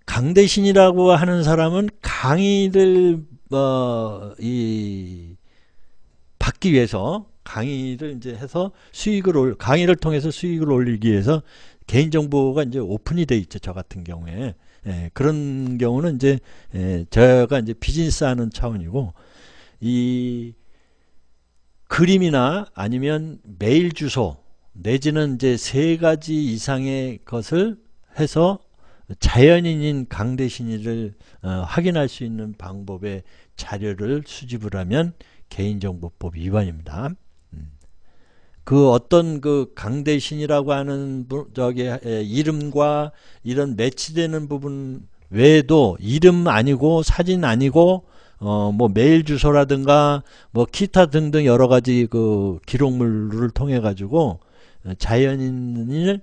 강대신이라고 하는 사람은 강의를 받기 위해서 강의를 이제 해서 강의를 통해서 수익을 올리기 위해서 개인정보가 이제 오픈이 돼 있죠. 저 같은 경우에 그런 경우는 이제 제가 이제 비즈니스 하는 차원이고, 이 그림이나 아니면 메일 주소 내지는 이제 3가지 이상의 것을 해서 자연인인 강대신이를 확인할 수 있는 방법의 자료를 수집을 하면 개인정보법 위반입니다. 그 어떤 그 강대신이라고 하는 이름과 이런 매치되는 부분 외에도 이름 아니고 사진 아니고 뭐 메일 주소라든가 뭐 기타 등등 여러 가지 그 기록물을 통해 가지고 자연인을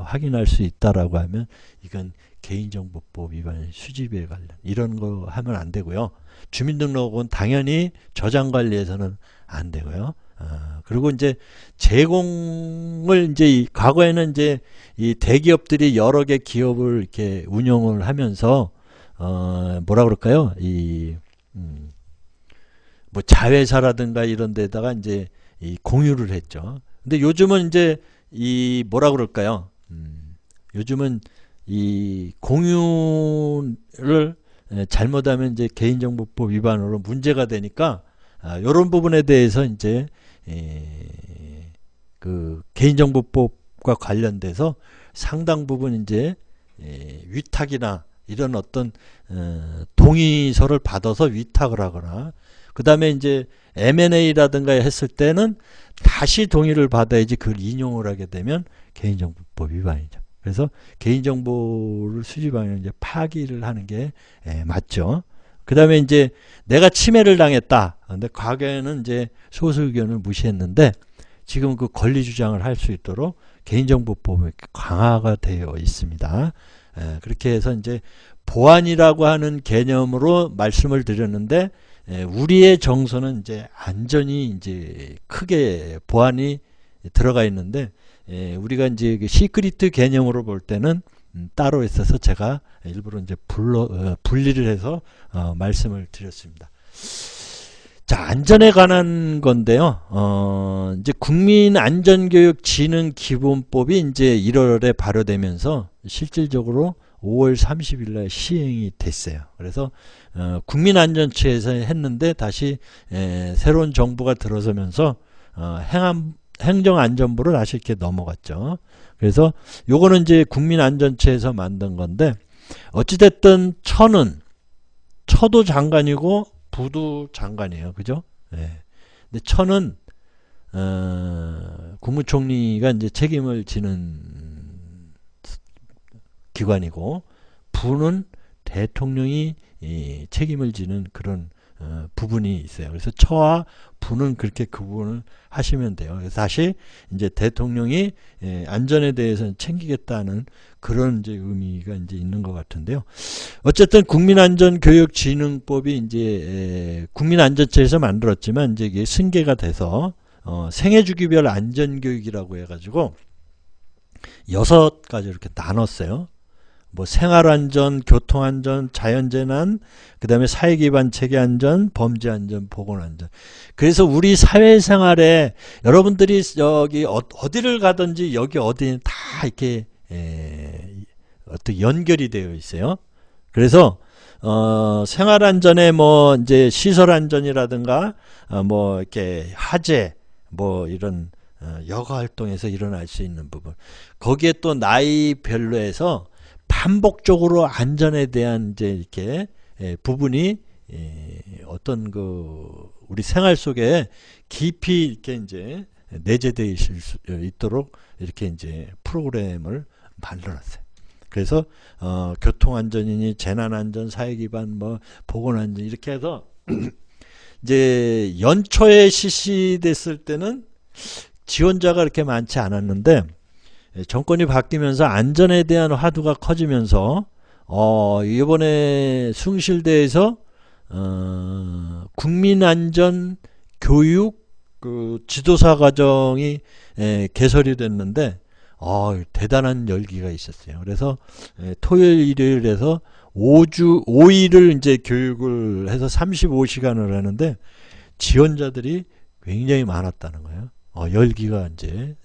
확인할 수 있다라고 하면 이건 개인정보법 위반 수집에 관련 이런 거 하면 안 되고요. 주민등록은 당연히 저장 관리에서는 안 되고요. 그리고 이제 제공을 이제 과거에는 이제 이 대기업들이 여러 개 기업을 이렇게 운영을 하면서 뭐라 그럴까요? 뭐 자회사라든가 이런 데다가 이제 이 공유를 했죠. 근데 요즘은 이제 이 뭐라 그럴까요? 요즘은 이 공유를 잘못하면 이제 개인정보법 위반으로 문제가 되니까 이런 부분에 대해서 이제 그 개인정보법과 관련돼서 상당 부분 이제 위탁이나 이런 어떤 동의서를 받아서 위탁을 하거나 그 다음에 이제 M&A라든가 했을 때는 다시 동의를 받아야지 그걸 인용을 하게 되면 개인정보법 위반이죠. 그래서 개인정보를 수집하면 이제 파기를 하는 게 맞죠. 그 다음에 이제 내가 침해를 당했다. 근데 과거에는 이제 소수 의견을 무시했는데 지금 그 권리 주장을 할 수 있도록 개인정보법이 강화가 되어 있습니다. 그렇게 해서 이제 보안이라고 하는 개념으로 말씀을 드렸는데 우리의 정서는 이제 안전이 이제 크게 보안이 들어가 있는데 우리가 이제 시크릿 개념으로 볼 때는 따로 있어서 제가 일부러 이제 분리를 해서 말씀을 드렸습니다. 자, 안전에 관한 건데요. 이제 국민안전교육진흥기본법이 이제 1월에 발효되면서 실질적으로 5월 30일 날 시행이 됐어요. 그래서 국민안전처에서 했는데 다시 새로운 정부가 들어서면서 행정안전부로 다시 이렇게 넘어갔죠. 그래서 요거는 이제 국민안전처에서 만든 건데 어찌됐든 처도 장관이고 부도 장관이에요. 그죠? 네. 근데 처는 국무총리가 이제 책임을 지는 기관이고 부는 대통령이 책임을 지는 그런 부분이 있어요. 그래서 처와 부는 그렇게 구분을 하시면 돼요. 그래서 다시 이제 대통령이 안전에 대해서 챙기겠다는 그런 이제 의미가 이제 있는 것 같은데요. 어쨌든 국민안전교육진흥법이 이제 국민안전처에서 만들었지만 이제 이게 승계가 돼서 생애주기별 안전교육이라고 해가지고 6가지 이렇게 나눴어요. 뭐 생활안전, 교통안전, 자연재난, 그 다음에 사회기반 체계안전, 범죄안전, 보건안전. 그래서 우리 사회생활에 여러분들이 여기 어디를 가든지 여기 어디는 다 이렇게 어떻게 연결이 되어 있어요. 그래서 생활안전에 뭐 이제 시설안전이라든가 뭐 이렇게 화재 뭐 이런 여가 활동에서 일어날 수 있는 부분. 거기에 또 나이별로 해서 반복적으로 안전에 대한 이제 이렇게 부분이 어떤 그 우리 생활 속에 깊이 이렇게 이제 내재되어 있을 수 있도록 이렇게 이제 프로그램을 만들어놨어요. 그래서 교통안전이니 재난안전, 사회기반, 뭐 보건안전 이렇게 해서 이제 연초에 실시됐을 때는 지원자가 그렇게 많지 않았는데 정권이 바뀌면서 안전에 대한 화두가 커지면서 이번에 숭실대에서 국민안전 교육 그 지도사 과정이 개설이 됐는데 대단한 열기가 있었어요. 그래서 토요일 일요일에서 5일을 이제 교육을 해서 35시간을 하는데 지원자들이 굉장히 많았다는 거예요. 열기가 이제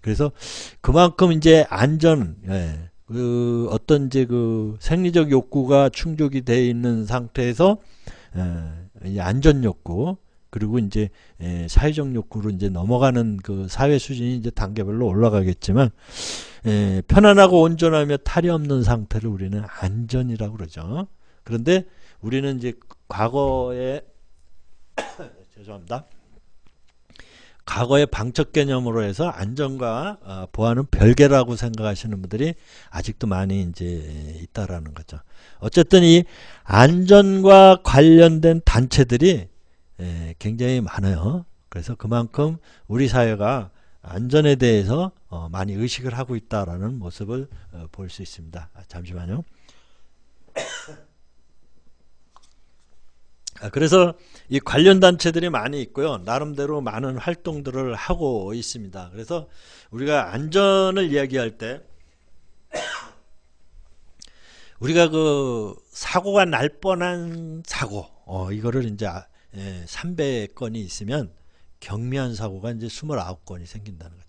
그래서 그만큼 이제 안전 그 어떤 이제 그 생리적 욕구가 충족이 되어 있는 상태에서 이 안전 욕구 그리고 이제 사회적 욕구로 이제 넘어가는 그 사회 수준이 이제 단계별로 올라가겠지만 편안하고 온전하며 탈이 없는 상태를 우리는 안전이라고 그러죠. 그런데 우리는 이제 과거에 죄송합니다. 과거의 방적 개념으로 해서 안전과 보안은 별개라고 생각하시는 분들이 아직도 많이 이제 있다라는 거죠. 어쨌든 이 안전과 관련된 단체들이 굉장히 많아요. 그래서 그만큼 우리 사회가 안전에 대해서 많이 의식을 하고 있다라는 모습을 볼 수 있습니다. 잠시만요. 그래서 이 관련 단체들이 많이 있고요. 나름대로 많은 활동들을 하고 있습니다. 그래서 우리가 안전을 이야기할 때 우리가 그 사고가 날 뻔한 사고 이거를 이제 300건이 있으면 경미한 사고가 이제 29건이 생긴다는 거죠.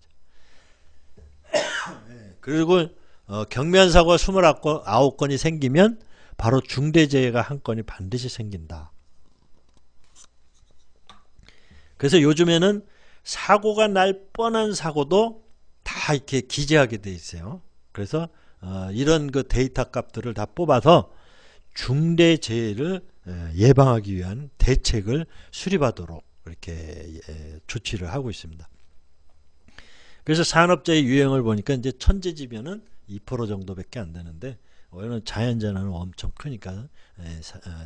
그리고 경미한 사고가 29건이 생기면 바로 중대재해가 한 건이 반드시 생긴다. 그래서 요즘에는 사고가 날 뻔한 사고도 다 이렇게 기재하게 돼 있어요. 그래서 이런 그 데이터 값들을 다 뽑아서 중대재해를 예방하기 위한 대책을 수립하도록 이렇게 조치를 하고 있습니다. 그래서 산업재해 유형을 보니까 이제 천재지변은 2% 정도밖에 안 되는데 오히려 자연재해는 엄청 크니까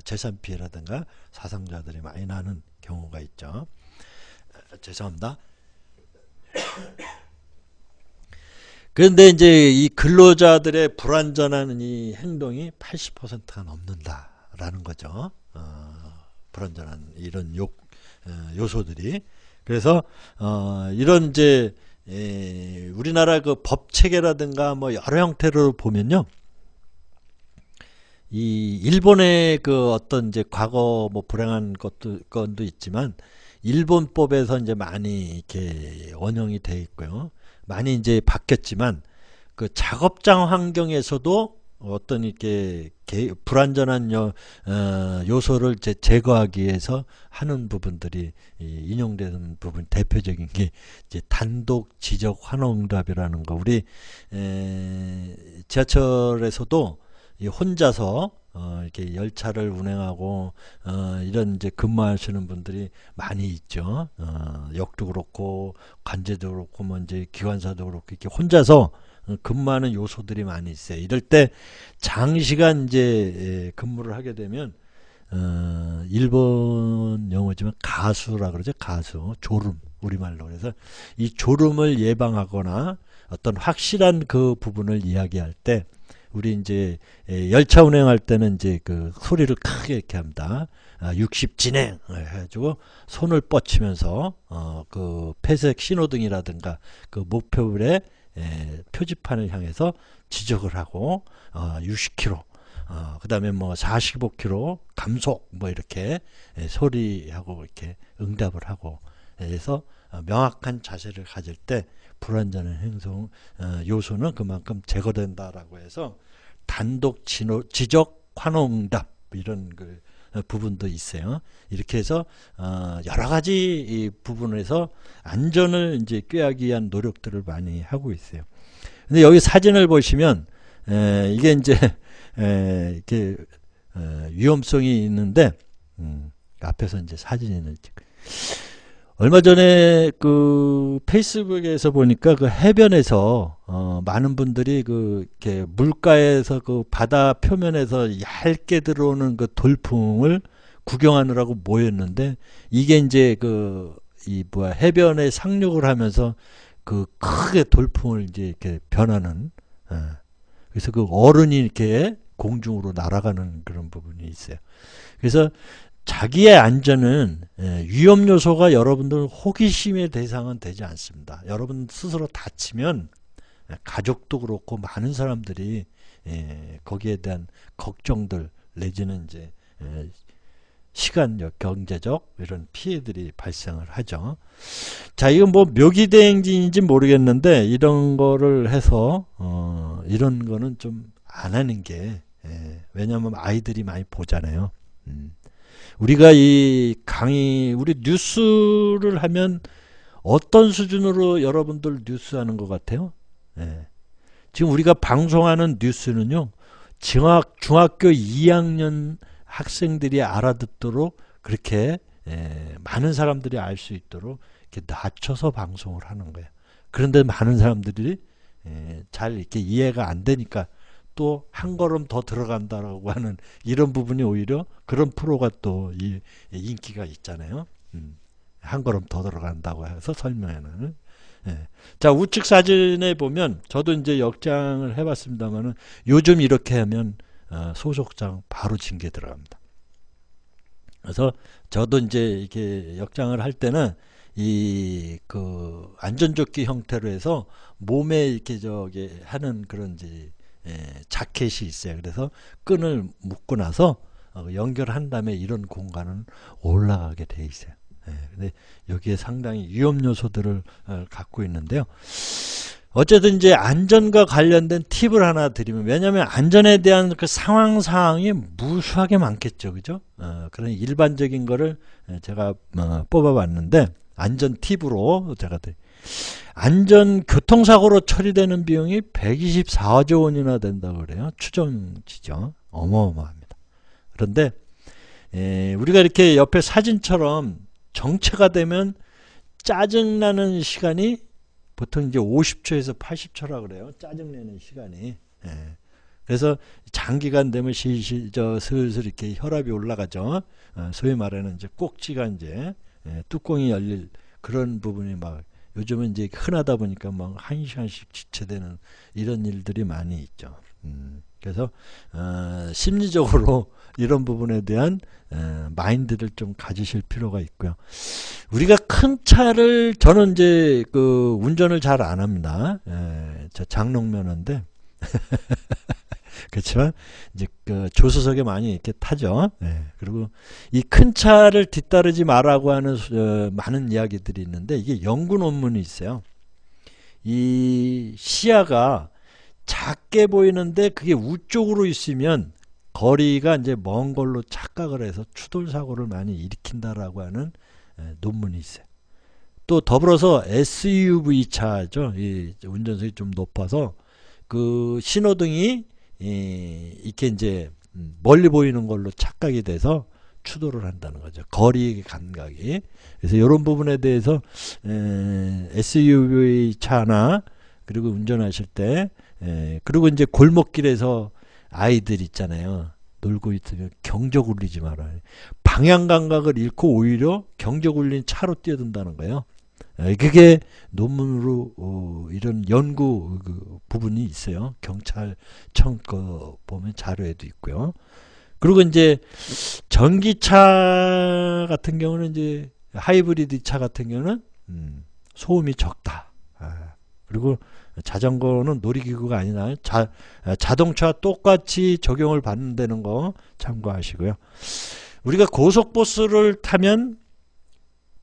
재산 피해라든가 사상자들이 많이 나는 경우가 있죠. 죄송합니다. 그런데 이제 이 근로자들의 불안전한 이 행동이 80%가 넘는다라는 거죠. 불안전한 이런 요소들이. 그래서 이런 이제 우리나라 그 법 체계라든가 뭐 여러 형태로 보면요. 이 일본의 그 어떤 이제 과거 뭐 불행한 건도 있지만 일본법에서 이제 많이 이렇게 원형이 되어 있고요. 많이 이제 바뀌었지만 그 작업장 환경에서도 어떤 이렇게 불안전한 요소를 제거하기 위해서 하는 부분들이 인용되는 부분 대표적인 게 이제 단독 지적 환호응답이라는 거. 우리 지하철에서도 혼자서 이렇게 열차를 운행하고 이런 이제 근무하시는 분들이 많이 있죠. 역도 그렇고 관제도 그렇고 뭐 이제 기관사도 그렇고 이렇게 혼자서 근무하는 요소들이 많이 있어요. 이럴 때 장시간 이제 근무를 하게 되면 일본 용어지만 가수라 그러죠. 가수 졸음 우리말로. 그래서 이 졸음을 예방하거나 어떤 확실한 그 부분을 이야기할 때 우리 이제 열차 운행할 때는 이제 그 소리를 크게 이렇게 합니다. 60 진행 해가지고 손을 뻗치면서 그 폐색 신호등이라든가 그 목표물의 표지판을 향해서 지적을 하고 60km 그 다음에 뭐 45km 감속 뭐 이렇게 소리하고 이렇게 응답을 하고 해서 명확한 자세를 가질 때 불안전한 행동 요소는 그만큼 제거된다라고 해서 단독 지적 환호응답 이런 그 부분도 있어요. 이렇게 해서 여러 가지 이 부분에서 안전을 이제 꾀하기 위한 노력들을 많이 하고 있어요. 근데 여기 사진을 보시면 이게 이제 이렇게 위험성이 있는데 앞에서 이제 사진을 얼마 전에 그 페이스북에서 보니까 그 해변에서 많은 분들이 그 이렇게 물가에서 그 바다 표면에서 얇게 들어오는 그 돌풍을 구경하느라고 모였는데 이게 이제 그 이 뭐야 해변에 상륙을 하면서 그 크게 돌풍을 이제 이렇게 변하는 그래서 그 어른이 이렇게 공중으로 날아가는 그런 부분이 있어요. 그래서 자기의 안전은 위험 요소가 여러분들 호기심의 대상은 되지 않습니다. 여러분 스스로 다치면 가족도 그렇고 많은 사람들이 거기에 대한 걱정들 내지는 이제 시간적, 경제적 이런 피해들이 발생을 하죠. 자, 이건 뭐 묘기대행진인지 모르겠는데 이런 거를 해서 이런 거는 좀 안 하는 게, 왜냐하면 아이들이 많이 보잖아요. 우리가 이 강의, 우리 뉴스를 하면 어떤 수준으로 여러분들 뉴스 하는 것 같아요? 지금 우리가 방송하는 뉴스는요, 중학교 2학년 학생들이 알아듣도록 그렇게 많은 사람들이 알 수 있도록 이렇게 낮춰서 방송을 하는 거예요. 그런데 많은 사람들이 잘 이렇게 이해가 안 되니까 또 한 걸음 더 들어간다라고 하는 이런 부분이 오히려 그런 프로가 또 인기가 있잖아요. 한 걸음 더 들어간다고 해서 설명하는. 자, 우측 사진에 보면 저도 이제 역장을 해봤습니다만은 요즘 이렇게 하면 소속장 바로 징계 들어갑니다. 그래서 저도 이제 이렇게 역장을 할 때는 그 안전조끼 형태로 해서 몸에 이렇게 저기 하는 그런 이제 자켓이 있어요. 그래서 끈을 묶고 나서 연결한 다음에 이런 공간은 올라가게 돼 있어요. 근데 여기에 상당히 위험 요소들을 갖고 있는데요. 어쨌든 이제 안전과 관련된 팁을 하나 드리면, 왜냐하면 안전에 대한 그 상황이 무수하게 많겠죠, 그죠? 그런 일반적인 거를 제가 뽑아봤는데, 안전 팁으로 제가 안전 교통사고로 처리되는 비용이 124조 원이나 된다고 그래요. 추정치죠. 어마어마합니다. 그런데 우리가 이렇게 옆에 사진처럼 정체가 되면 짜증나는 시간이 보통 이제 50초에서 80초라 그래요. 짜증내는 시간이. 그래서 장기간 되면 슬슬 이렇게 혈압이 올라가죠. 소위 말하는 이제 꼭지가 이제 뚜껑이 열릴 그런 부분이 막 요즘은 이제 흔하다 보니까 막 1시간씩 지체되는 이런 일들이 많이 있죠. 그래서 심리적으로 이런 부분에 대한 마인드를 좀 가지실 필요가 있고요. 우리가 큰 차를, 저는 이제 그 운전을 잘 안 합니다. 저 장롱면허인데 그렇지만 이제 그 조수석에 많이 이렇게 타죠. 그리고 이 큰 차를 뒤따르지 말라고 하는 많은 이야기들이 있는데, 이게 연구 논문이 있어요. 이 시야가 작게 보이는데 그게 우쪽으로 있으면 거리가 이제 먼 걸로 착각을 해서 추돌 사고를 많이 일으킨다라고 하는 논문이 있어요. 또 더불어서 SUV 차죠. 이 운전석이 좀 높아서 그 신호등이 이렇게 이제 멀리 보이는 걸로 착각이 돼서 추돌을 한다는 거죠. 거리 감각이. 그래서 이런 부분에 대해서 SUV 차나 그리고 운전하실 때 그리고 이제 골목길에서 아이들 있잖아요. 놀고 있으면 경적 울리지 말아요. 방향 감각을 잃고 오히려 경적 울린 차로 뛰어든다는 거예요. 그게 논문으로 이런 연구 부분이 있어요. 경찰청 거 보면 자료에도 있고요. 그리고 이제 전기차 같은 경우는 이제 하이브리드 차 같은 경우는 소음이 적다. 그리고 자전거는 놀이기구가 아니라 자동차 똑같이 적용을 받는다는 거 참고하시고요. 우리가 고속버스를 타면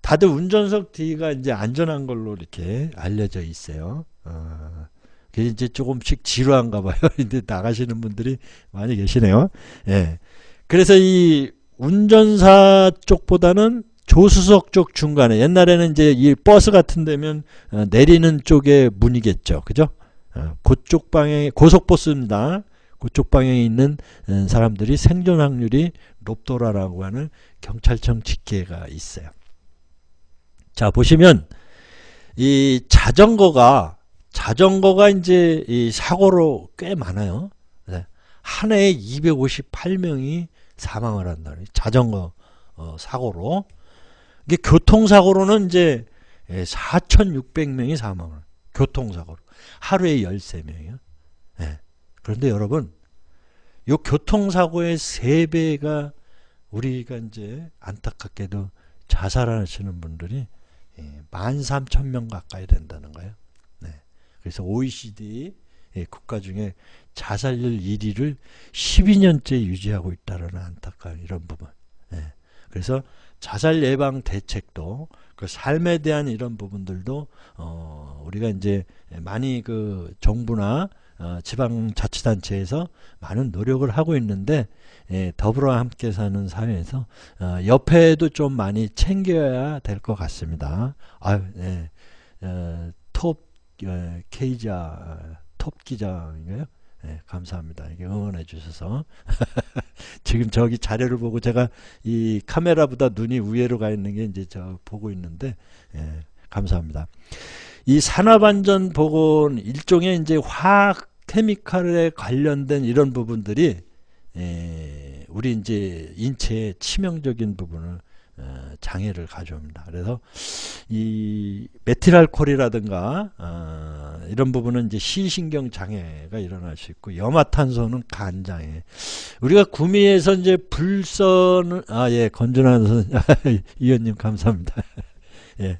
다들 운전석 뒤가 이제 안전한 걸로 이렇게 알려져 있어요. 그게 이제 조금씩 지루한가 봐요. 근데 나가시는 분들이 많이 계시네요. 그래서 이 운전사 쪽보다는 조수석 쪽 중간에, 옛날에는 이제 이 버스 같은 데면 내리는 쪽에 문이겠죠. 그죠? 그쪽 방향에, 고속버스입니다. 그쪽 방향에 있는 사람들이 생존 확률이 높더라라고 하는 경찰청 집계가 있어요. 자, 보시면 이 자전거가 이제 이 사고로 꽤 많아요. 한 해에 258명이 사망을 한다. 자전거 사고로. 이게 교통사고로는 이제 4,600명이 사망을. 교통사고로. 하루에 13명이요. 그런데 여러분, 이 교통사고의 3배가 우리가 이제 안타깝게도 자살하시는 분들이 13,000명 가까이 된다는 거예요. 그래서 OECD 국가 중에 자살률 1위를 12년째 유지하고 있다는 안타까운 이런 부분. 그래서 자살 예방 대책도, 그 삶에 대한 이런 부분들도 우리가 이제 많이 그 정부나 지방자치단체에서 많은 노력을 하고 있는데 더불어 함께 사는 사회에서 옆에도 좀 많이 챙겨야 될 것 같습니다. 아유, 톱 K자 톱 기자인가요? 감사합니다. 이게 응원해 주셔서 지금 저기 자료를 보고 제가 이 카메라보다 눈이 위로 가 있는 게 이제 저 보고 있는데 감사합니다. 이 산업안전보건 일종의 이제 화학 케미칼에 관련된 이런 부분들이 우리 이제 인체에 치명적인 부분을 장애를 가져옵니다. 그래서 이 메틸알코올이라든가 이런 부분은 이제 시신경 장애가 일어날 수 있고, 염화탄소는 간 장애. 우리가 구미에서 이제 불선을 건준한 선 의원님 감사합니다. 예.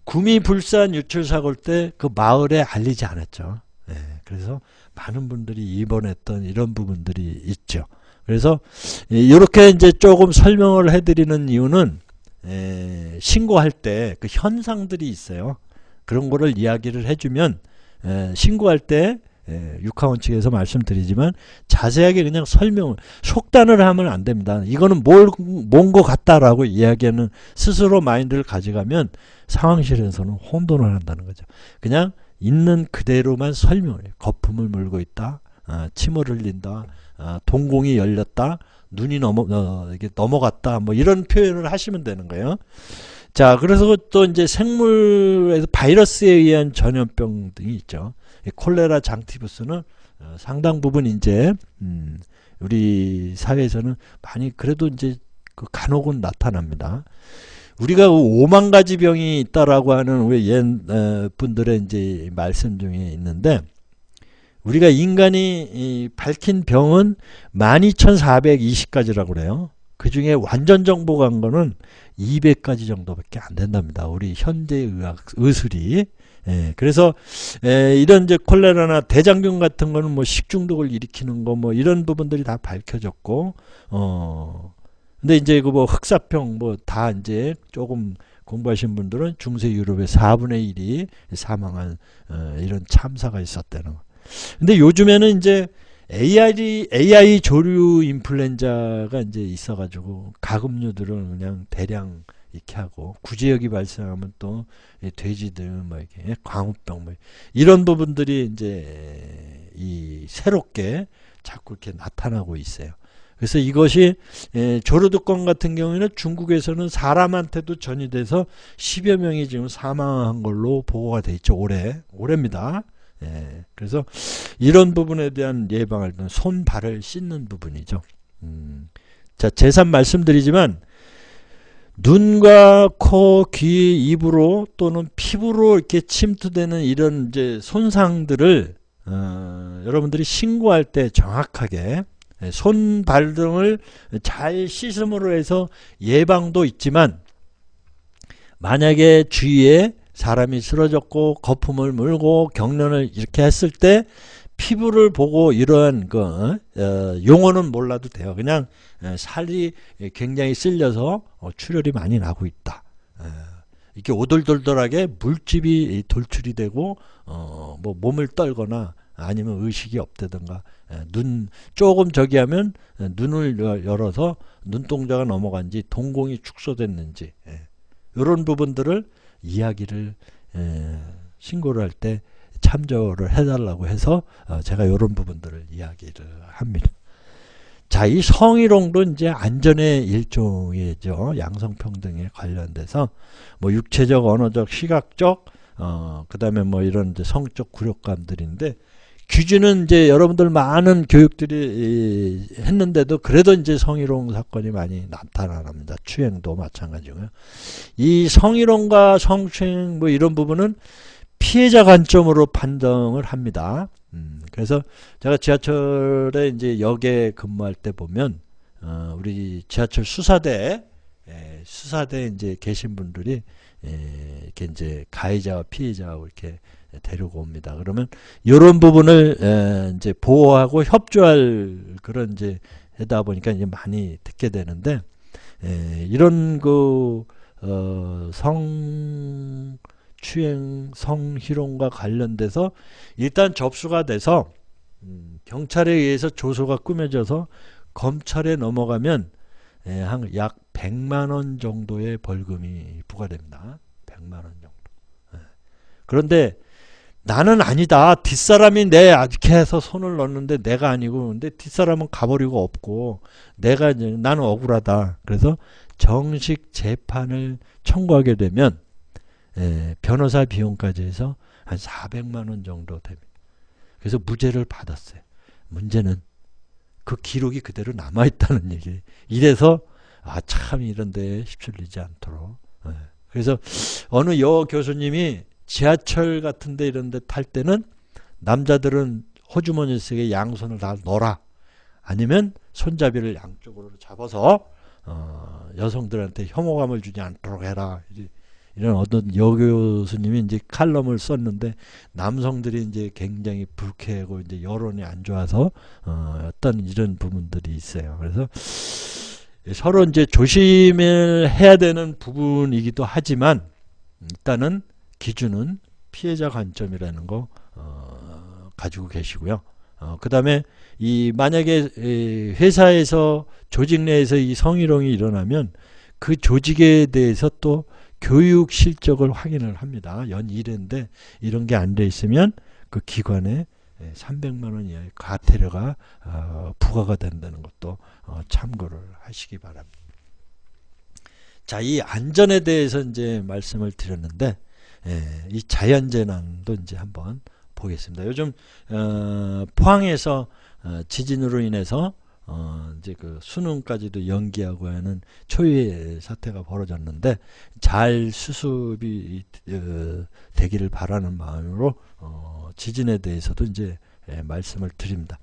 구미 불산 유출 사고 때 그 마을에 알리지 않았죠. 그래서 많은 분들이 입원했던 이런 부분들이 있죠. 그래서 이렇게 이제 조금 설명을 해드리는 이유는 신고할 때 그 현상들이 있어요. 그런 거를 이야기를 해주면 신고할 때 육하원 측에서 말씀드리지만 자세하게 그냥 속단을 하면 안 됩니다. 이거는 뭔 것 같다라고 이야기하는 스스로 마인드를 가져가면 상황실에서는 혼돈을 한다는 거죠. 그냥 있는 그대로만 설명해요. 거품을 물고 있다, 침을 흘린다, 동공이 열렸다, 눈이 이게 넘어갔다, 뭐 이런 표현을 하시면 되는 거예요. 자, 그래서 또 이제 생물에서 바이러스에 의한 전염병 등이 있죠. 콜레라, 장티푸스는 상당 부분 이제 우리 사회에서는 많이 그래도 이제 그 간혹은 나타납니다. 우리가 5만 가지 병이 있다라고 하는 우리 옛 분들의 이제 말씀 중에 있는데, 우리가 인간이 밝힌 병은 12,420가지라고 그래요. 그 중에 완전 정복한 거는 200가지 정도밖에 안 된답니다. 우리 현대 의술이. 그래서 이런 이제 콜레라나 대장균 같은 거는 뭐 식중독을 일으키는 거 뭐 이런 부분들이 다 밝혀졌고, 근데 이제 그 뭐 흑사병 뭐 다 이제 조금 공부하신 분들은 중세 유럽의 4분의 1이 사망한 이런 참사가 있었다는 거. 근데 요즘에는 이제 AI 조류 인플루엔자가 이제 있어가지고 가금류들을 그냥 대량 이렇게 하고, 구제역이 발생하면 또 돼지들 뭐 이렇게 광우병 뭐 이런 부분들이 이제 이 새롭게 자꾸 이렇게 나타나고 있어요. 그래서 이것이 조류독감 같은 경우에는 중국에서는 사람한테도 전이돼서 10여 명이 지금 사망한 걸로 보고가 돼 있죠. 올해입니다. 그래서 이런 부분에 대한 예방을, 손, 발을 씻는 부분이죠. 자, 재산 말씀드리지만 눈과 코, 귀, 입으로 또는 피부로 이렇게 침투되는 이런 이제 손상들을 여러분들이 신고할 때 정확하게 손, 발 등을 잘 씻음으로 해서 예방도 있지만, 만약에 주위에 사람이 쓰러졌고 거품을 물고 경련을 이렇게 했을 때 피부를 보고 이러한 용어는 몰라도 돼요. 그냥 살이 굉장히 쓸려서 출혈이 많이 나고 있다. 이렇게 오돌돌돌하게 물집이 돌출이 되고 뭐 몸을 떨거나 아니면 의식이 없다든가, 눈 조금 저기 하면 눈을 열어서 눈동자가 넘어간지 동공이 축소됐는지, 이런 부분들을 이야기를 신고를 할 때 참조를 해달라고 해서 제가 이런 부분들을 이야기를 합니다. 자, 이 성희롱도 이제 안전의 일종이죠. 양성평등에 관련돼서 뭐 육체적, 언어적, 시각적, 그 다음에 뭐 이런 이제 성적 굴욕감들인데, 규준은 이제 여러분들 많은 교육들이 했는데도 그래도 이제 성희롱 사건이 많이 나타납니다. 추행도 마찬가지고요. 이 성희롱과 성추행 뭐 이런 부분은 피해자 관점으로 판정을 합니다. 그래서 제가 지하철에 이제 역에 근무할 때 보면 우리 지하철 수사대에 이제 계신 분들이 이렇게 이제 가해자와 피해자하고 이렇게 데리고 옵니다. 그러면 이런 부분을 이제 보호하고 협조할 그런 이제 하다 보니까 이제 많이 듣게 되는데, 이런 성추행, 성희롱과 관련돼서 일단 접수가 돼서 경찰에 의해서 조서가 꾸며져서 검찰에 넘어가면 약 100만 원 정도의 벌금이 부과됩니다. 100만 원 정도. 그런데 나는 아니다. 뒷사람이 내 이렇게 해서 손을 넣는데 내가 아니고, 근데 뒷사람은 가버리고 없고 나는 억울하다. 그래서 정식 재판을 청구하게 되면 변호사 비용까지 해서 한 400만 원 정도 됩니다. 그래서 무죄를 받았어요. 문제는 그 기록이 그대로 남아있다는 얘기. 이래서 참 이런데 휩쓸리지 않도록. 그래서 어느 여 교수님이 지하철 같은데 이런데 탈 때는 남자들은 호주머니 속에 양손을 다 넣어라. 아니면 손잡이를 양쪽으로 잡아서 여성들한테 혐오감을 주지 않도록 해라. 이런 어떤 여교수님이 이제 칼럼을 썼는데 남성들이 이제 굉장히 불쾌하고 이제 여론이 안 좋아서 어떤 이런 부분들이 있어요. 그래서 서로 이제 조심을 해야 되는 부분이기도 하지만 일단은 기준은 피해자 관점이라는 거 가지고 계시고요. 그 다음에 만약에 회사에서 조직 내에서 이 성희롱이 일어나면 그 조직에 대해서 또 교육 실적을 확인을 합니다. 연 1회인데 이런 게 안 돼 있으면 그 기관에 300만 원 이하의 과태료가 부과가 된다는 것도 참고를 하시기 바랍니다. 자, 이 안전에 대해서 이제 말씀을 드렸는데 이 자연재난도 이제 한번 보겠습니다. 요즘 포항에서 지진으로 인해서 이제 그 수능까지도 연기하고 하는 초유의 사태가 벌어졌는데 잘 수습이 되기를 바라는 마음으로 지진에 대해서도 이제 말씀을 드립니다.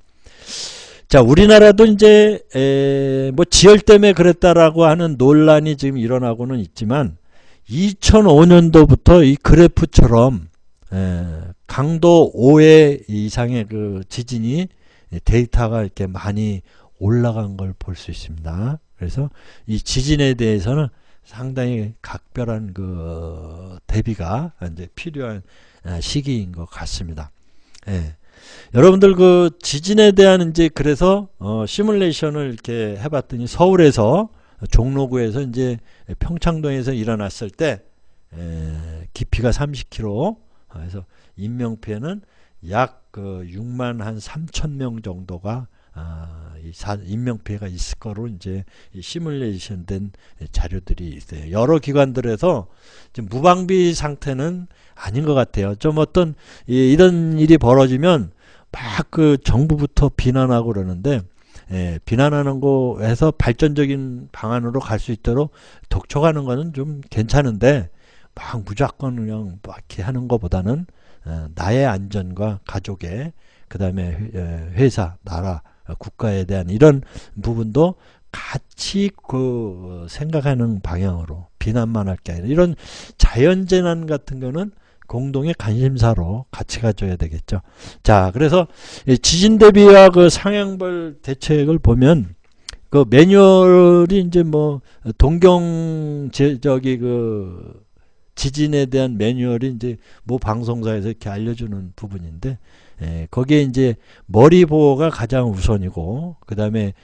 자, 우리나라도 이제 뭐 지열 때문에 그랬다라고 하는 논란이 지금 일어나고는 있지만 2005년도부터 이 그래프처럼 강도 5회 이상의 그 지진이 데이터가 이렇게 많이 올라간 걸 볼 수 있습니다. 그래서 이 지진에 대해서는 상당히 각별한 그 대비가 이제 필요한 시기인 것 같습니다. 여러분들 그 지진에 대한 이제 그래서 시뮬레이션을 이렇게 해봤더니 서울에서 종로구에서 이제 평창동에서 일어났을 때 깊이가 30km, 그래서 인명피해는 약 그 6만 한 3천 명 정도가 인명피해가 있을 거로 이제 시뮬레이션 된 자료들이 있어요. 여러 기관들에서 지금 무방비 상태는 아닌 것 같아요. 좀 어떤 이런 일이 벌어지면 막 그 정부부터 비난하고 그러는데 비난하는 거에서 발전적인 방안으로 갈 수 있도록 독촉하는 거는 좀 괜찮은데 막 무조건 그냥 막 이렇게 하는 것보다는 나의 안전과 가족의 그 다음에 회사, 나라, 국가에 대한 이런 부분도 같이 그 생각하는 방향으로 비난만 할 게 아니라 이런 자연재난 같은 거는 공동의 관심사로 같이 가져야 되겠죠. 자, 그래서 지진 대비와 그 상향벌 대책을 보면 그 매뉴얼이 이제 뭐 그 지진에 대한 매뉴얼이 이제 뭐 방송사에서 이렇게 알려주는 부분인데 거기에 이제 머리 보호가 가장 우선이고 그 다음에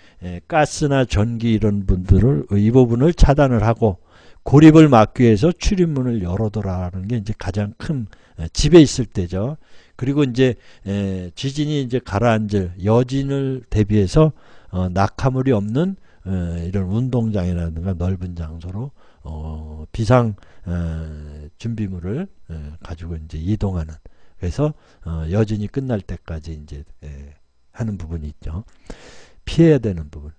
가스나 전기 이런 이 부분을 차단을 하고 고립을 막기 위해서 출입문을 열어둬라는 게 이제 가장 큰 집에 있을 때죠. 그리고 이제 지진이 이제 가라앉을 여진을 대비해서 낙하물이 없는 이런 운동장이라든가 넓은 장소로 비상 준비물을 가지고 이제 이동하는, 그래서 여진이 끝날 때까지 이제 하는 부분이 있죠. 피해야 되는 부분.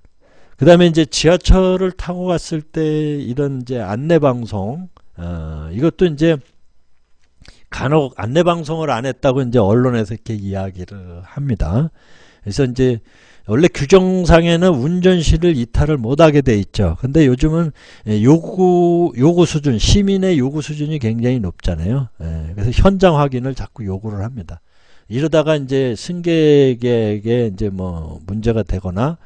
그 다음에 이제 지하철을 타고 갔을 때 이런 이제 안내방송, 이것도 이제 간혹 안내방송을 안 했다고 이제 언론에서 이렇게 이야기를 합니다. 그래서 이제 원래 규정상에는 운전시를 이탈을 못하게 돼 있죠. 근데 요즘은 요구 수준, 시민의 요구 수준이 굉장히 높잖아요. 그래서 현장 확인을 자꾸 요구를 합니다. 이러다가 이제 승객에게 이제 뭐 문제가 되거나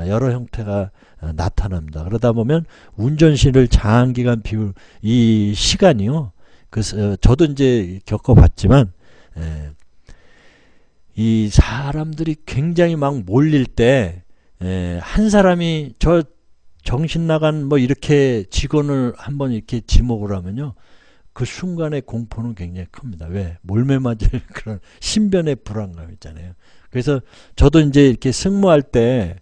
여러 형태가 나타납니다. 그러다 보면 운전시를 장기간 비울 이 시간이요. 그래서 저도 이제 겪어봤지만 이 사람들이 굉장히 막 몰릴 때, 한 사람이 저 정신 나간 뭐 이렇게 직원을 한번 이렇게 지목을 하면요. 그 순간의 공포는 굉장히 큽니다. 왜? 몰매 맞을 그런 신변의 불안감 있잖아요. 그래서 저도 이제 이렇게 승무할 때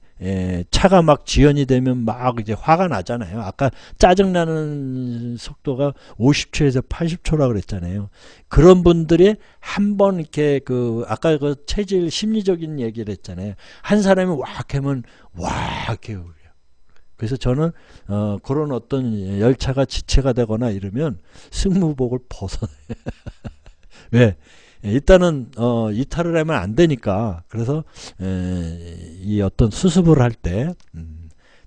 차가 막 지연이 되면 막 이제 화가 나잖아요. 아까 짜증나는 속도가 50초에서 80초라 그랬잖아요. 그런 분들이 한번 이렇게 아까 그 체질 심리적인 얘기를 했잖아요. 한 사람이 왁 하면 와 이렇게 울려요. 그래서 저는 그런 어떤 열차가 지체가 되거나 이러면 승무복을 벗어요. 왜? 일단은 이탈을 하면 안 되니까. 그래서 이 어떤 수습을 할 때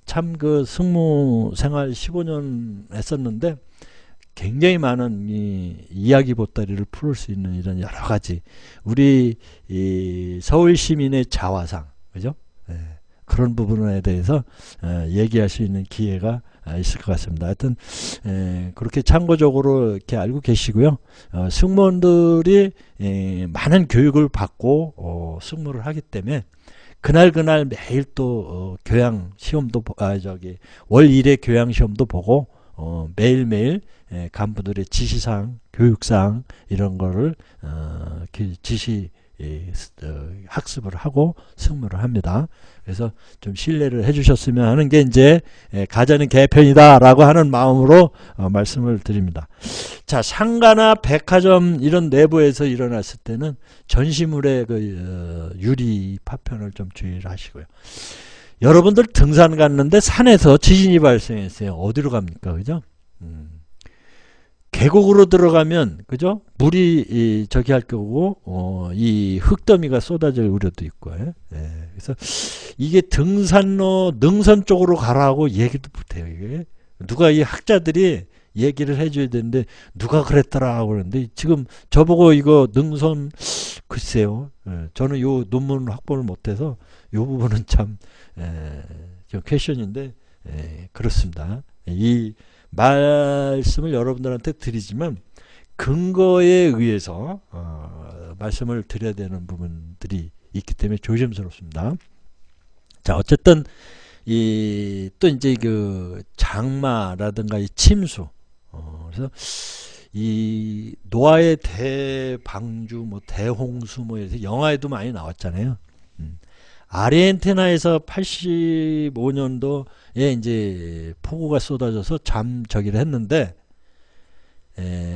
참 그 승무 생활 15년 했었는데 굉장히 많은 이 이야기 보따리를 풀을 수 있는 이런 여러 가지 우리 이 서울 시민의 자화상, 그죠? 그런 부분에 대해서 얘기할 수 있는 기회가 있을 것 같습니다. 하여튼 그렇게 참고적으로 이렇게 알고 계시고요. 승무원들이 많은 교육을 받고 승무를 하기 때문에 그날 매일 또 교양 시험도 월 1회 교양 시험도 보고 매일매일 간부들의 지시사항, 교육사항 이런 거를 지시 학습을 하고 승무를 합니다. 그래서 좀 신뢰를 해주셨으면 하는 게 이제 가자는 개편이다라고 하는 마음으로 말씀을 드립니다. 자, 상가나 백화점 이런 내부에서 일어났을 때는 전시물의 그 유리 파편을 좀 주의를 하시고요. 여러분들 등산 갔는데 산에서 지진이 발생했어요. 어디로 갑니까, 그죠? 계곡으로 들어가면 그죠? 물이 저기 할 거고 이 흙더미가 쏟아질 우려도 있고. 그래서 이게 등산로 능선 쪽으로 가라고 얘기도 못해요. 이게 누가 이 학자들이 얘기를 해줘야 되는데 누가 그랬더라 그러는데 지금 저보고 이거 능선 글쎄요. 저는 요 논문 확보를 못해서 요 부분은 참 좀 퀘션인데 그렇습니다. 이 말씀을 여러분들한테 드리지만 근거에 의해서 말씀을 드려야 되는 부분들이 있기 때문에 조심스럽습니다. 자, 어쨌든 또 이제 그 장마라든가 이 침수, 그래서 이 노아의 대방주, 뭐 대홍수, 뭐 이래서 영화에도 많이 나왔잖아요. 아르헨티나에서 85년도에 이제 폭우가 쏟아져서 저기를 했는데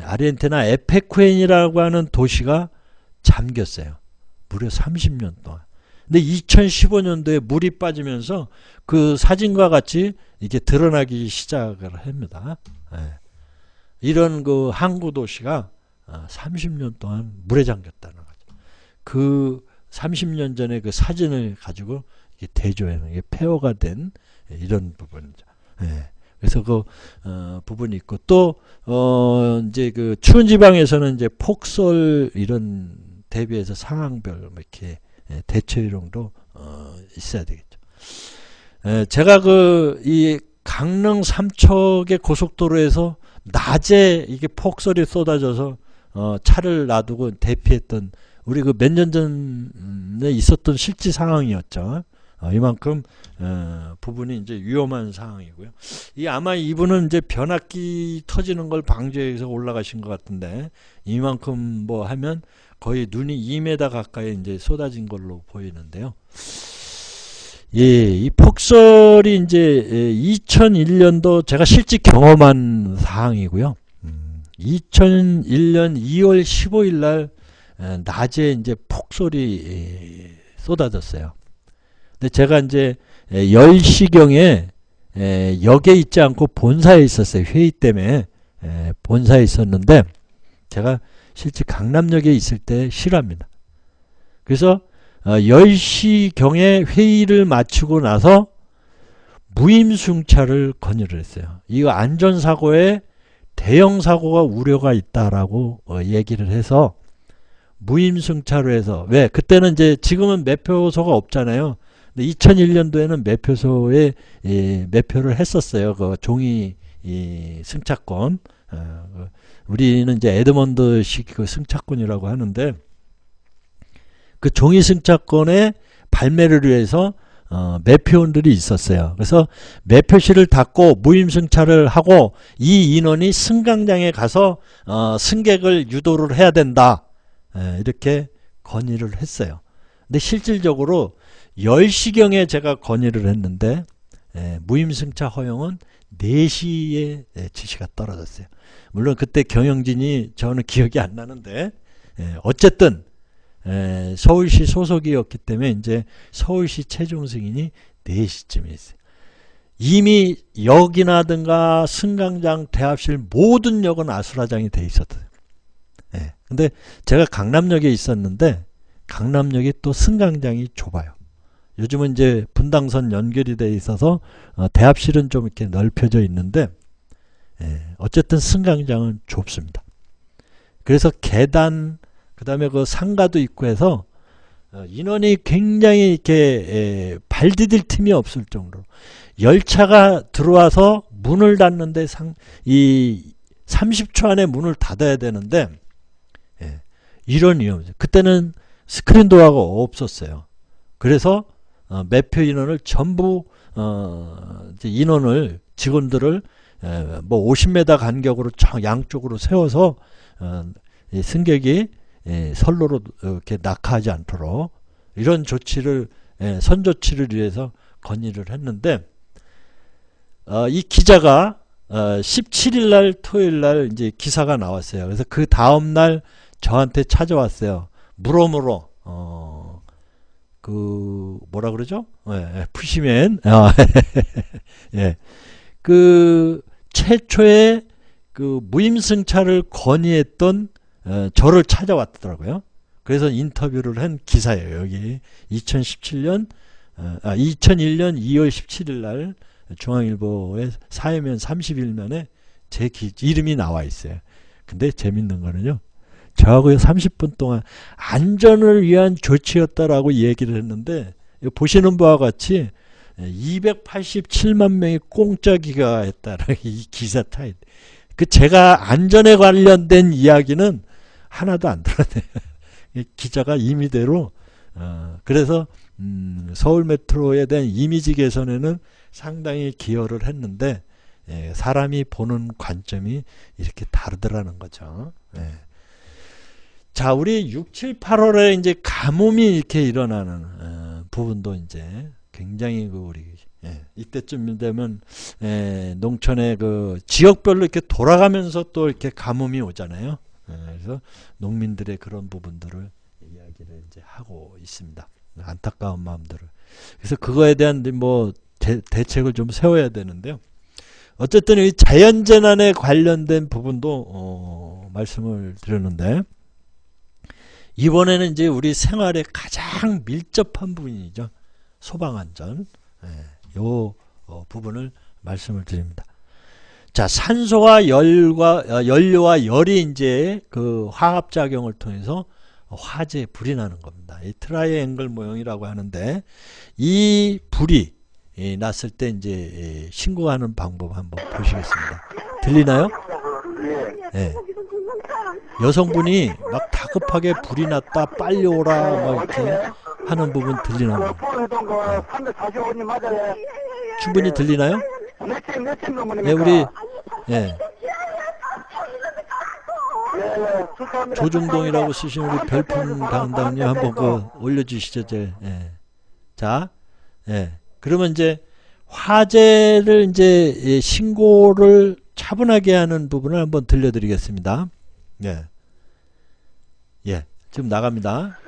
아르헨티나 에페쿠엔이라고 하는 도시가 잠겼어요. 무려 30년 동안. 근데 2015년도에 물이 빠지면서 그 사진과 같이 이게 드러나기 시작을 합니다. 이런 그 항구 도시가 30년 동안 물에 잠겼다는 거죠. 그 30년 전에 그 사진을 가지고 대조하는 게 폐허가 된 이런 부분이죠. 그래서 그 부분이 있고 또 이제 그 추운 지방에서는 이제 폭설 이런 대비해서 상황별 이렇게 대처 요령도 있어야 되겠죠. 제가 이 강릉 삼척의 고속도로에서 낮에 이게 폭설이 쏟아져서 차를 놔두고 대피했던 우리 그 몇 년 전에 있었던 실제 상황이었죠. 이만큼 부분이 이제 위험한 상황이고요. 아마 이분은 이제 변압기 터지는 걸 방지하기 위해서 올라가신 것 같은데 이만큼 뭐 하면 거의 눈이 2m 가까이 이제 쏟아진 걸로 보이는데요. 이 폭설이 이제 2001년도 제가 실제 경험한 사항이고요. 2001년 2월 15일 날 낮에 이제 폭설이 쏟아졌어요. 근데 제가 이제 10시경에 역에 있지 않고 본사에 있었어요. 회의 때문에 본사에 있었는데 제가 실제 강남역에 있을 때 싫어합니다. 그래서 10시경에 회의를 마치고 나서 무임승차를 건의를 했어요. 이거 안전사고에 대형 사고가 우려가 있다라고 얘기를 해서 무임승차로 해서 왜 그때는 이제 지금은 매표소가 없잖아요. 근데 2001년도에는 매표소에 매표를 했었어요. 그 종이 승차권. 우리는 이제 에드먼드식 그 승차권이라고 하는데 그 종이승차권의 발매를 위해서 매표원들이 있었어요. 그래서 매표실을 닫고 무임승차를 하고 이 인원이 승강장에 가서 승객을 유도를 해야 된다. 이렇게 건의를 했어요. 근데 실질적으로 10시경에 제가 건의를 했는데 무임승차 허용은 4시에 지시가 떨어졌어요. 물론 그때 경영진이 저는 기억이 안 나는데 어쨌든 서울시 소속이었기 때문에 이제 서울시 최종 승인이 4시쯤에 있어요. 이미 역이나든가 승강장, 대합실 모든 역은 아수라장이 돼 있었어요. 근데 제가 강남역에 있었는데 강남역이 또 승강장이 좁아요. 요즘은 이제 분당선 연결이 돼 있어서 대합실은 좀 이렇게 넓혀져 있는데 어쨌든 승강장은 좁습니다. 그래서 계단 그 다음에 그 상가도 있고 해서 인원이 굉장히 이렇게 발 디딜 틈이 없을 정도로 열차가 들어와서 문을 닫는데 이 30초 안에 문을 닫아야 되는데 이런 위험. 그때는 스크린 도어가 없었어요. 그래서 매표 인원을 전부 인원을 직원들을 뭐 50m 간격으로 양쪽으로 세워서 승객이 선로로 이렇게 낙하하지 않도록 이런 조치를 선조치를 위해서 건의를 했는데 이 기자가 17일 날 토요일 날 이제 기사가 나왔어요. 그래서 그 다음 날 저한테 찾아왔어요. 물어물어 그 뭐라 그러죠? 푸시맨 그 최초의 그 무임승차를 건의했던 저를 찾아왔더라고요. 그래서 인터뷰를 한 기사예요. 여기 2001년 2월 17일 날 중앙일보의 사회면 31면에 제 이름이 나와 있어요. 근데 재밌는 거는요. 저하고 30분 동안 안전을 위한 조치였다라고 얘기를 했는데 보시는 바와 같이 287만 명이 공짜 귀가했다라는 이 기사 타입. 그 제가 안전에 관련된 이야기는 하나도 안 들었네요. 기자가 임의대로 그래서 서울 메트로에 대한 이미지 개선에는 상당히 기여를 했는데 사람이 보는 관점이 이렇게 다르더라는 거죠. 자, 우리 6, 7, 8월에 이제 가뭄이 이렇게 일어나는 부분도 이제 굉장히 그 우리 이때쯤 되면 농촌의 그 지역별로 이렇게 돌아가면서 또 이렇게 가뭄이 오잖아요. 그래서 농민들의 그런 부분들을 이야기를 이제 하고 있습니다. 안타까운 마음들을. 그래서 그거에 대한 뭐 대책을 좀 세워야 되는데요. 어쨌든 이 자연재난에 관련된 부분도 말씀을 드렸는데 이번에는 이제 우리 생활에 가장 밀접한 부분이죠. 소방안전. 요 부분을 말씀을 드립니다. 자, 산소와 연료와 열이 이제 그 화합작용을 통해서 화재, 불이 나는 겁니다. 이 트라이앵글 모형이라고 하는데 이 불이 났을 때 이제 신고하는 방법 한번 보시겠습니다. 들리나요? 네. 여성분이 막 다급하게 불이 났다 빨리 오라 막 이렇게 하는 부분 들리나요? 충분히 들리나요? 네, 우리 조중동이라고 쓰신 우리 별풍 당당님 한번 그 올려주시죠. 자, 그러면 이제 화재를 이제 신고를 차분하게 하는 부분을 한번 들려드리겠습니다. 지금 나갑니다.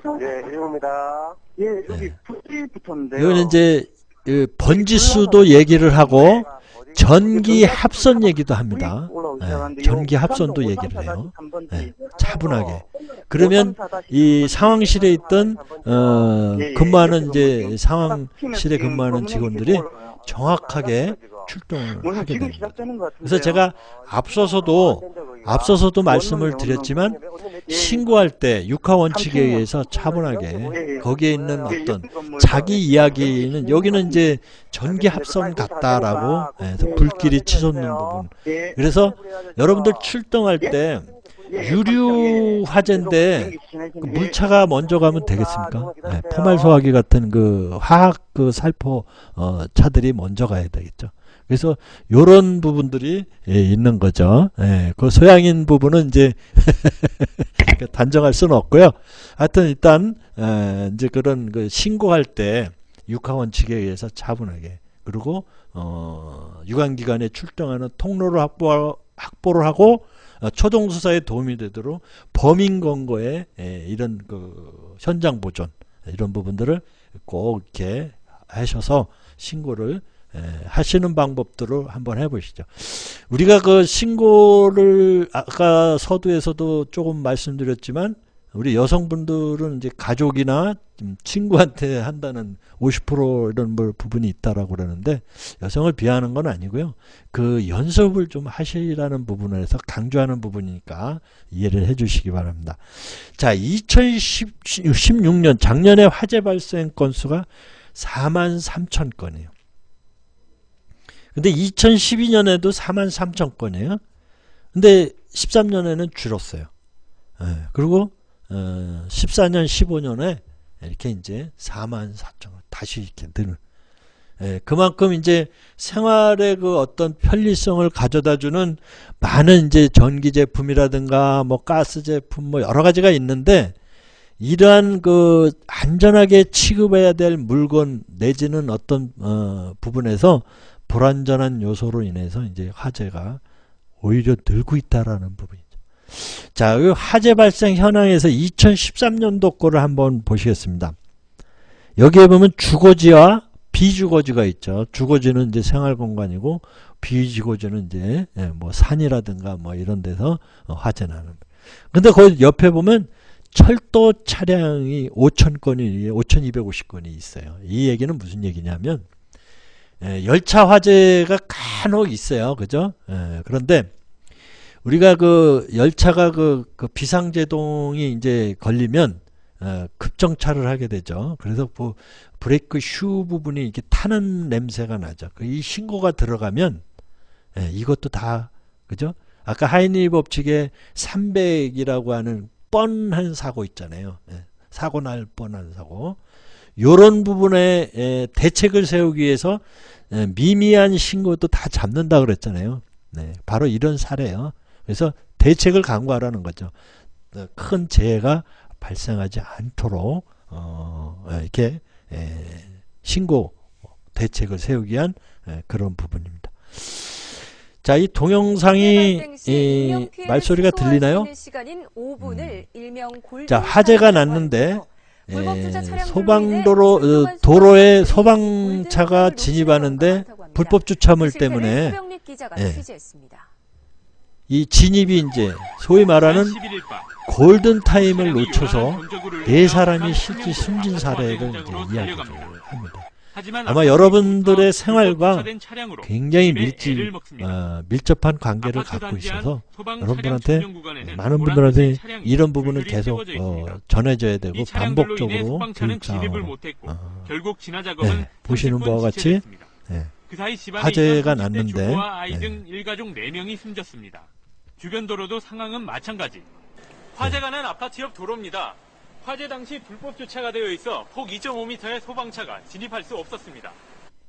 일입니다. 여기 불이 붙었는데요. 이거는 이제 번지수도 얘기를 하고 전기 합선 얘기도 합니다. 전기 합선도 얘기를 해요. 차분하게. 그러면 이 상황실에 있던 근무하는 이제 상황실에 근무하는 직원들이 정확하게 출동을 하게 됩니다. 그래서 제가 앞서서도 말씀을 드렸지만 신고할 때 육하원칙에 의해서 차분하게 거기에 있는 어떤 자기 이야기는 여기는 이제 전기 합선 같다라고 해서 불길이 치솟는 부분. 그래서 여러분들 출동할 때 유류 화재인데 그 물차가 먼저 가면 되겠습니까? 네, 포말 소화기 같은 그 화학 그 살포 차들이 먼저 가야 되겠죠. 그래서 요런 부분들이 있는 거죠. 그 소양인 부분은 이제 단정할 수는 없고요. 하여튼 일단 이제 그런 그 신고할 때 육하 원칙에 의해서 차분하게, 그리고 유관기관에 출동하는 통로를 확보를 하고 초동 수사에 도움이 되도록 범인 검거에 이런 그 현장 보존 이런 부분들을 꼭 이렇게 하셔서 신고를 하시는 방법들을 한번 해보시죠. 우리가 그 신고를 아까 서두에서도 조금 말씀드렸지만, 우리 여성분들은 이제 가족이나 친구한테 한다는 50% 이런 부분이 있다라고 그러는데, 여성을 비하하는 건 아니고요. 그 연습을 좀 하시라는 부분에서 강조하는 부분이니까 이해를 해주시기 바랍니다. 자, 2016년 작년에 화재 발생 건수가 43,000건이에요. 근데 2012년에도 43,000건이에요. 근데 13년에는 줄었어요. 그리고 14년, 15년에 이렇게 이제 44,000건 다시 이렇게 느는. 그만큼 이제 생활의 그 어떤 편리성을 가져다주는 많은 이제 전기 제품이라든가 뭐 가스 제품 뭐 여러 가지가 있는데, 이러한 그 안전하게 취급해야 될 물건 내지는 어떤 부분에서 불안전한 요소로 인해서 이제 화재가 오히려 늘고 있다라는 부분이죠. 자, 이 화재 발생 현황에서 2013년도 거를 한번 보시겠습니다. 여기에 보면 주거지와 비주거지가 있죠. 주거지는 이제 생활 공간이고, 비주거지는 이제 뭐 산이라든가 뭐 이런 데서 화재 나는. 근데 거기 옆에 보면 철도 차량이 5,000건이 5,250건이 있어요. 이 얘기는 무슨 얘기냐면, 열차 화재가 간혹 있어요. 그죠? 그런데 우리가 그 열차가 그 비상제동이 이제 걸리면 급정차를 하게 되죠. 그래서 그 브레이크 슈 부분이 이렇게 타는 냄새가 나죠. 이 신고가 들어가면 이것도 다, 그죠? 아까 하이니 법칙에 300이라고 하는 뻔한 사고 있잖아요. 사고 날 뻔한 사고. 요런 부분에 대책을 세우기 위해서 미미한 신고도 다 잡는다 그랬잖아요. 바로 이런 사례예요. 그래서 대책을 강구하라는 거죠. 큰 재해가 발생하지 않도록 이렇게 신고 대책을 세우기 위한 그런 부분입니다. 자, 이 동영상이 말소리가 들리나요? 자, 화재가 났는데 소방도로 도로에 소방차가 진입하는데 불법 주차물 때문에 이 진입이 이제 소위 말하는 골든 타임을 놓쳐서 4사람이 실제 숨진 사례를 이제 이야기를 합니다. 아마 여러분들의 생활과 굉장히 밀접한 관계를 갖고 있어서 여러분들한테, 많은 분들한테 이런 부분을 계속 전해져야 되고 반복적으로 교육상으로 보시는 바와 같이 화재가 났는데 아이등 일가족 4명이 숨졌습니다. 주변 도로도 상황은 마찬가지. 화재가 난 아파트 옆 도로입니다. 화재 당시 불법 주차가 되어 있어 폭 2.5m의 소방차가 진입할 수 없었습니다.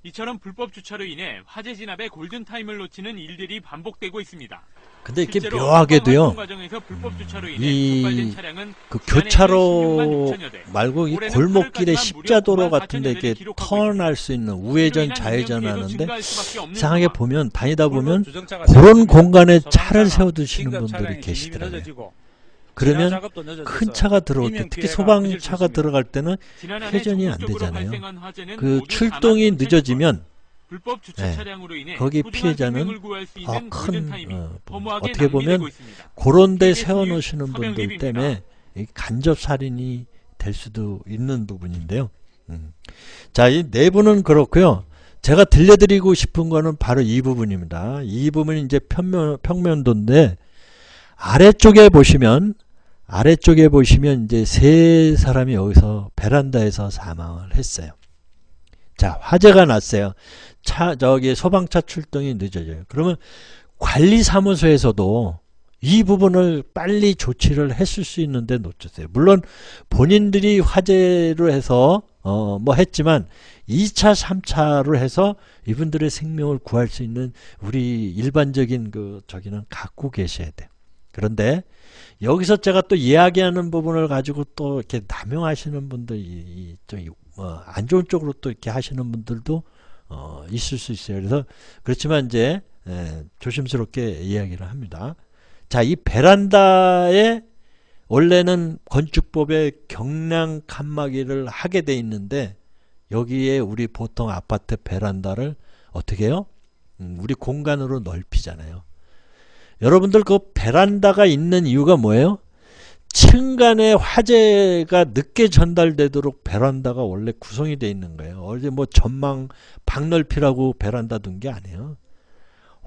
이처럼 불법 주차로 인해 화재 진압의 골든타임을 놓치는 일들이 반복되고 있습니다. 근데 이렇게 묘하게도요, 그 교차로 말고 이 골목길의 십자도로 같은데 이렇게 턴할 수 있는 우회전 좌회전 하는데, 이상하게 보면 다니다 보면 그런 공간에 차를 세워두시는 분들이 계시더라고요. 그러면 큰 차가 들어올 때, 특히 소방차가 들어갈 때는 회전이 안 되잖아요. 그 출동이 늦어지면 거기 피해자는 어떻게 보면 그런 데 세워놓으시는 분들 때문에 간접살인이 될 수도 있는 부분인데요. 자, 이 내부는 그렇고요. 제가 들려드리고 싶은 거는 바로 이 부분입니다. 이 부분이 이제 평면도인데, 아래쪽에 보시면 이제 3사람이 여기서 베란다에서 사망을 했어요. 자, 화재가 났어요. 저기 소방차 출동이 늦어져요. 그러면 관리사무소에서도 이 부분을 빨리 조치를 했을 수 있는데 놓쳤어요. 물론 본인들이 화재로 해서 뭐 했지만 2차, 3차로 해서 이분들의 생명을 구할 수 있는 우리 일반적인 저기는 갖고 계셔야 돼요. 그런데 여기서 제가 또 이야기하는 부분을 가지고 또 이렇게 남용하시는 분들, 안 좋은 쪽으로 또 이렇게 하시는 분들도 있을 수 있어요. 그래서 그렇지만 이제 조심스럽게 이야기를 합니다. 자, 이 베란다에 원래는 건축법에 경량 칸막이를 하게 돼 있는데 여기에 우리 보통 아파트 베란다를 어떻게 해요? 우리 공간으로 넓히잖아요. 여러분들 그 베란다가 있는 이유가 뭐예요? 층간에 화재가 늦게 전달되도록 베란다가 원래 구성이 되어 있는 거예요. 어제 뭐 전망 박넓이라고 베란다 둔 게 아니에요.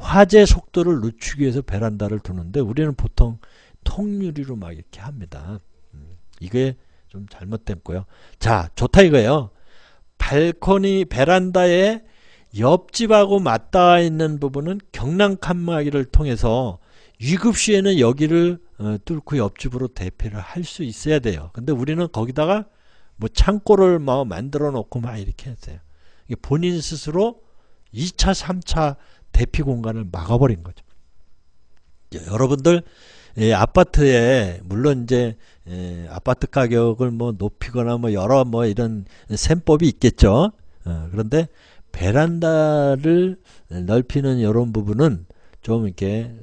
화재 속도를 늦추기 위해서 베란다를 두는데 우리는 보통 통유리로 막 이렇게 합니다. 이게 좀 잘못됐고요. 자, 좋다 이거예요. 발코니 베란다에 옆집하고 맞닿아 있는 부분은 경량 칸막이를 통해서 위급 시에는 여기를 뚫고 옆집으로 대피를 할 수 있어야 돼요. 근데 우리는 거기다가 뭐 창고를 막 만들어 놓고 막 이렇게 했어요. 본인 스스로 2차, 3차 대피 공간을 막아버린 거죠. 여러분들 아파트에 물론 이제 아파트 가격을 뭐 높이거나 뭐 여러 뭐 이런 셈법이 있겠죠. 그런데 베란다를 넓히는 이런 부분은 좀 이렇게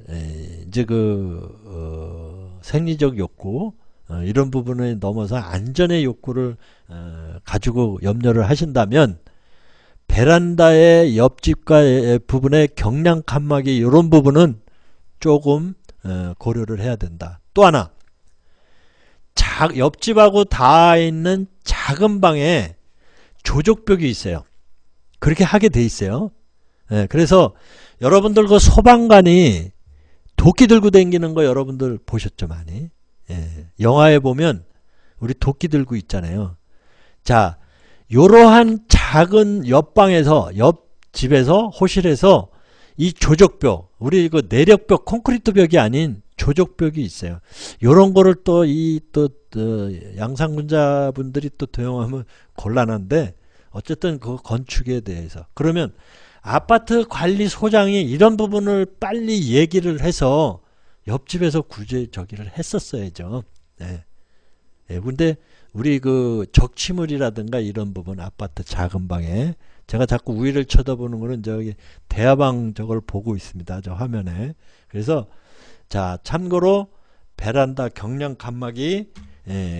이제 생리적 욕구 이런 부분을 넘어서 안전의 욕구를 가지고 염려를 하신다면 베란다의 옆집과 부분의 경량 칸막이 이런 부분은 조금 고려를 해야 된다. 또 하나 옆집하고 닿아 있는 작은 방에 조적벽이 있어요. 그렇게 하게 돼 있어요. 그래서 여러분들 그 소방관이 도끼 들고 다니는 거 여러분들 보셨죠 많이? 영화에 보면 우리 도끼 들고 있잖아요. 자, 요러한 작은 옆방에서 옆집에서 호실에서 이 조적벽, 우리 그 내력벽, 콘크리트 벽이 아닌 조적벽이 있어요. 요런 거를 또 양상군자분들이 또 도용하면 곤란한데 어쨌든 그 건축에 대해서 그러면 아파트 관리소장이 이런 부분을 빨리 얘기를 해서 옆집에서 구제 저기를 했었어야죠. 근데 우리 그 적치물이라든가 이런 부분 아파트 작은 방에 제가 자꾸 위를 쳐다보는 거는 저기 대화방 저걸 보고 있습니다. 저 화면에. 그래서 자, 참고로 베란다 경량 칸막이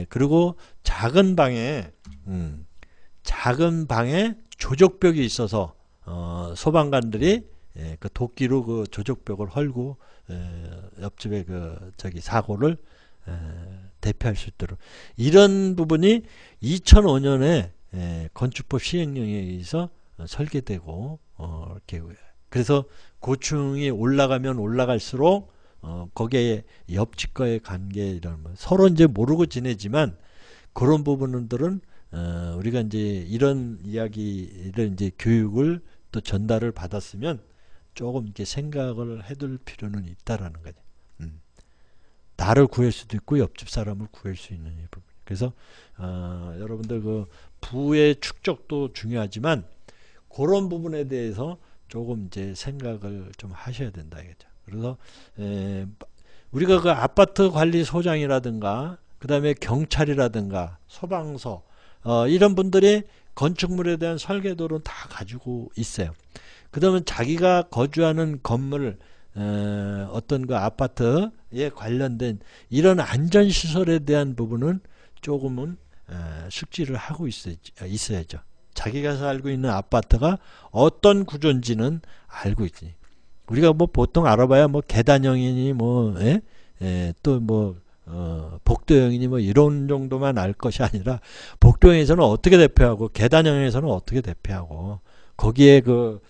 그리고 작은 방에 조적벽이 있어서 소방관들이 그 도끼로 그 조적벽을 헐고 옆집에 그 저기 사고를 대피할 수 있도록 이런 부분이 2005년에 건축법 시행령에 의해서 설계되고 이렇게 그래서 고층이 올라가면 올라갈수록 거기에 옆집과의 관계 이런 서로 이제 모르고 지내지만 그런 부분들은 우리가 이제 이런 이야기를 이제 교육을 또 전달을 받았으면 조금 이렇게 생각을 해둘 필요는 있다라는 거죠. 나를 구할 수도 있고 옆집 사람을 구할 수 있는 이 부분. 그래서 여러분들 그 부의 축적도 중요하지만 그런 부분에 대해서 조금 이제 생각을 좀 하셔야 된다 이거죠. 그래서 우리가 그 아파트 관리 소장이라든가 그 다음에 경찰이라든가 소방서 이런 분들이 건축물에 대한 설계도를 다 가지고 있어요. 그 다음에 자기가 거주하는 건물 어떤 그 아파트에 관련된 이런 안전시설에 대한 부분은 조금은 숙지를 하고 있어야죠. 자기가 살고 있는 아파트가 어떤 구조인지는 알고 있지. 우리가 뭐 보통 알아봐야 뭐 계단형이니 뭐 또 뭐 복도형이니 뭐 이런 정도만 알 것이 아니라 복도형에서는 어떻게 대피하고 계단형에서는 어떻게 대피하고 거기에 그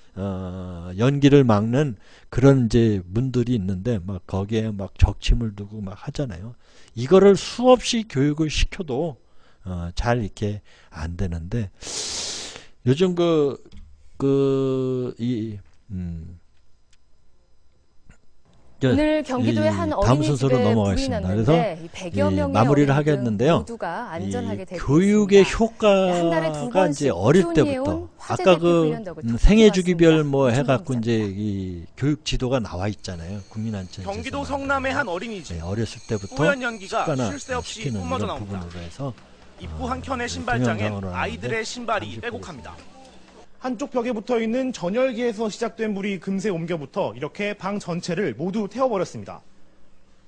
연기를 막는 그런 이제 문들이 있는데 막 거기에 막 적침을 두고 막 하잖아요. 이거를 수없이 교육을 시켜도 잘 이렇게 안 되는데 요즘 오늘 경기도의 한 다음 순서로 어린이집에 불이 넘어가겠습니다. 났는데 이 100여 명의 마무리를 어린이들 하겠는데요. 모두가 안전하게 대피했습니다. 교육의 한 달에 두 효과가 이제 번씩 어릴 꾸준히 때부터 해온 화재 아까 대피 그 훈련도 생애 주기별 뭐 엄청 해갖고 이제 감사합니다. 이 교육 지도가 나와 있잖아요. 국민안전처에서 경기도 성남의 한 어린이집. 어렸을 때부터 뿌연 연기가 습관화 쉴 새 없이 시키는 뿜어져 이런 나옵니다. 부분으로 해서 입구 한 켠의 신발장엔 동영상으로 아이들의 하는데 신발이 잠시 빼곡합니다. 한쪽 벽에 붙어 있는 전열기에서 시작된 불이 금세 옮겨붙어 이렇게 방 전체를 모두 태워버렸습니다.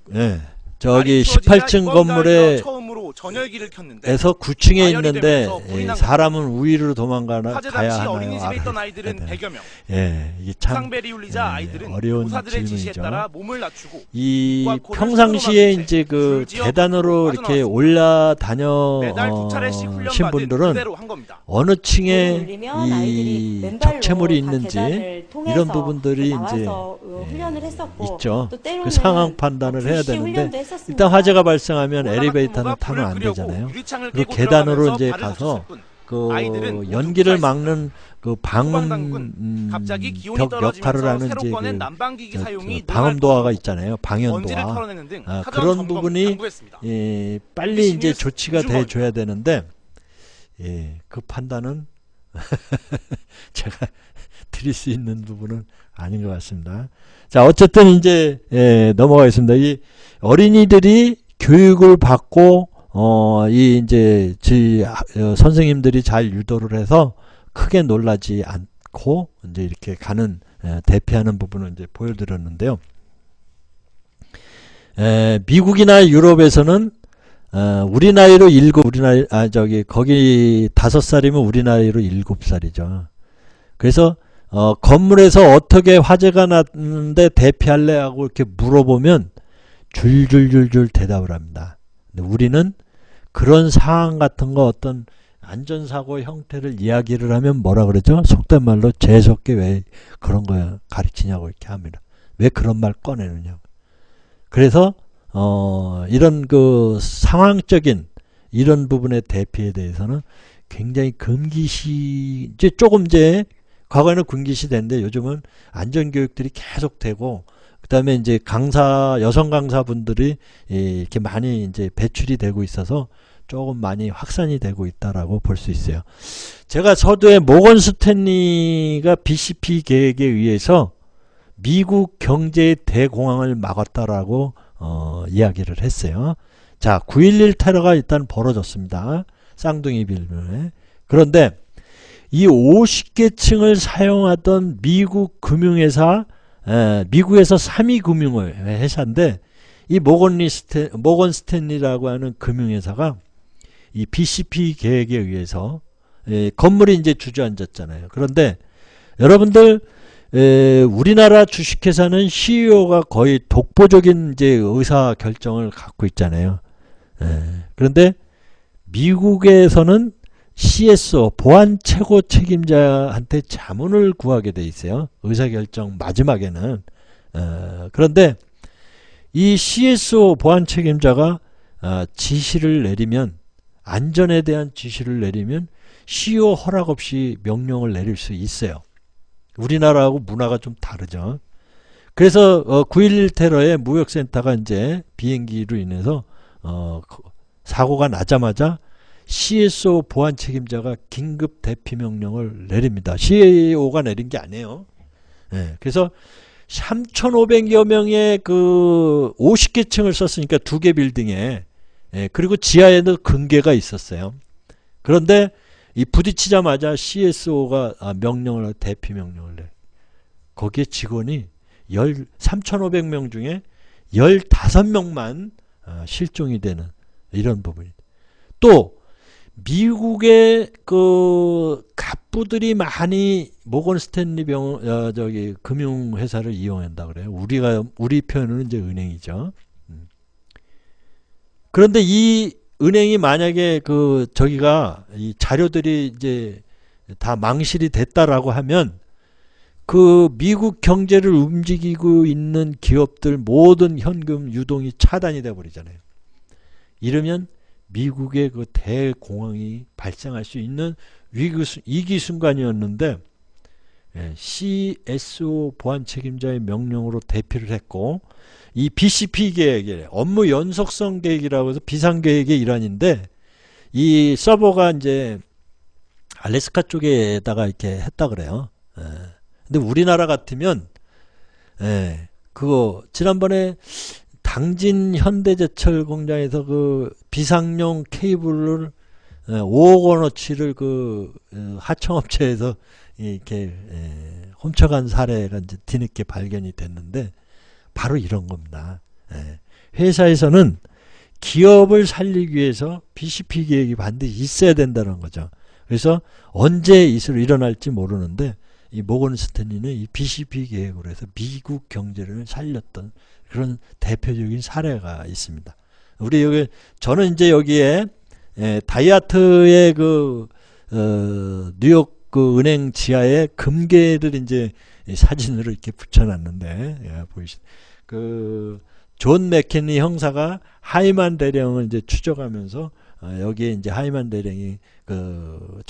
네. 저기 날이 추워지자 18층 이번 건물에 가을 처음으로 전열기를 켰는데 에서 9층에 가열이 있는데 되면서 불이 난 사람은 우위로 도망가나 화재 가야 당시 하나요? 어린이집에 있던 알아야 아이들은 되나요? 100여 명. 예, 이게 참 상벨이 울리자 아이들은 어려운 교사들의 지시에 질문이죠. 따라 몸을 낮추고 이 입과 코를 평상시에 손으로 이제 그 막은 채 계단으로 줄지어 이렇게 밖으로 올라다녀 매달 두 차례씩 훈련 신 받은 분들은 그대로 한 겁니다. 어느 층에 울리면 아이들이 이 맨발로 적체물이 다 있는지 계단을 통해서 이런 부분들이 나와서 이제 훈련을 했었고 있죠. 또 때로는 그 상황 판단을 해야 불시 되는데 훈련도 했었습니다. 일단 화재가 발생하면 올라간 엘리베이터는 부모가 타면 안 불을 끄려고 되잖아요. 유리창을 그리고 깨고 계단으로 들어가면서 이제 발을 가서 다쳤을 뿐 그 아이들은 모두 연기를 붙어 막는 그 소방당국은 갑자기 방음 기온이 벽 역할을 떨어지면서 하는 새로 이제 꺼낸 그 난방기기 사용이 방음도화가 있잖아요. 먼지를 방연도화. 털어내는 등 사전 그런 점검 부분이 당부했습니다. 빨리 MBC 이제 뉴스 조치가 이주원. 돼줘야 되는데 그 판단은 제가 드릴 수 있는 부분은 아닌 것 같습니다. 자, 어쨌든 이제 넘어가겠습니다. 이 어린이들이 교육을 받고 이 이제 선생님들이 잘 유도를 해서 크게 놀라지 않고 이제 이렇게 가는 대피하는 부분을 이제 보여드렸는데요. 미국이나 유럽에서는 우리 나이로 거기 5살이면 우리 나이로 7살이죠. 그래서 건물에서 어떻게 화재가 났는데 대피할래 하고 이렇게 물어보면 줄줄줄줄 대답을 합니다. 근데 우리는 그런 상황 같은 거 어떤 안전사고 형태를 이야기를 하면 뭐라 그러죠? 속된 말로 재수없게 왜 그런 거 가르치냐고 이렇게 합니다. 왜 그런 말 꺼내느냐고. 그래서 이런 그 상황적인 이런 부분의 대피에 대해서는 굉장히 금기시 이제 과거에는 금기시 됐는데 요즘은 안전교육들이 계속 되고 그다음에 이제 여성 강사분들이 이렇게 많이 이제 배출이 되고 있어서 조금 많이 확산이 되고 있다라고 볼 수 있어요. 제가 서두에 모건 스탠리가 BCP 계획에 의해서 미국 경제의 대공황을 막았다라고 이야기를 했어요. 자, 9.11 테러가 일단 벌어졌습니다. 쌍둥이 빌딩에. 그런데 이 50개 층을 사용하던 미국 금융회사, 미국에서 3위 금융 회사인데 이 모건 스탠리라고 하는 금융회사가 이 BCP 계획에 의해서 건물이 이제 주저앉았잖아요. 그런데 여러분들 우리나라 주식회사는 CEO가 거의 독보적인 이제 의사 결정을 갖고 있잖아요. 그런데 미국에서는 CSO 보안 최고 책임자한테 자문을 구하게 돼 있어요. 의사결정 마지막에는. 그런데 이 CSO 보안 책임자가 지시를 내리면 안전에 대한 지시를 내리면 CEO 허락 없이 명령을 내릴 수 있어요. 우리나라하고 문화가 좀 다르죠. 그래서 9.11 테러의 무역센터가 이제 비행기로 인해서 사고가 나자마자 CSO 보안 책임자가 긴급 대피 명령을 내립니다. CEO가 내린 게 아니에요. 그래서 3,500여 명의 그 50개 층을 썼으니까 2개 빌딩에 그리고 지하에는 근계가 있었어요. 그런데 이 부딪히자마자 CSO가 대피 명령을 내. 거기에 직원이 3,500명 중에 15명만 실종이 되는 이런 부분이. 또 미국의 그 갑부들이 많이 모건 스탠리 금융회사를 이용한다 그래요. 우리 표현은 이제 은행이죠. 그런데 이 은행이 만약에 이 자료들이 이제 다 망실이 됐다라고 하면 그 미국 경제를 움직이고 있는 기업들 모든 현금 유동이 차단이 돼 버리잖아요. 이러면 미국의 그 대공황이 발생할 수 있는 위기 순간이었는데 CSO 보안 책임자의 명령으로 대피를 했고, 이 BCP 계획에 업무 연속성 계획이라고 해서 비상계획의 일환인데, 이 서버가 이제 알래스카 쪽에다가 이렇게 했다 그래요. 근데 우리나라 같으면 그거 지난번에 당진 현대제철 공장에서 그 비상용 케이블을 5억 원어치를 그 하청업체에서 이렇게 훔쳐간 사례가 이제 뒤늦게 발견이 됐는데 바로 이런 겁니다. 회사에서는 기업을 살리기 위해서 BCP 계획이 반드시 있어야 된다는 거죠. 그래서 언제 이슬 일어날지 모르는데 이 모건 스탠리는 이 BCP 계획으로 해서 미국 경제를 살렸던 그런 대표적인 사례가 있습니다. 우리 여기 저는 이제 여기에 다이아트의 그 뉴욕 그 은행 지하에 금괴를 이제 사진으로 이렇게 붙여놨는데 보이시 그 존 맥켄리 형사가 하이만 대령을 이제 추적하면서 여기에 이제 하이만 대령이 그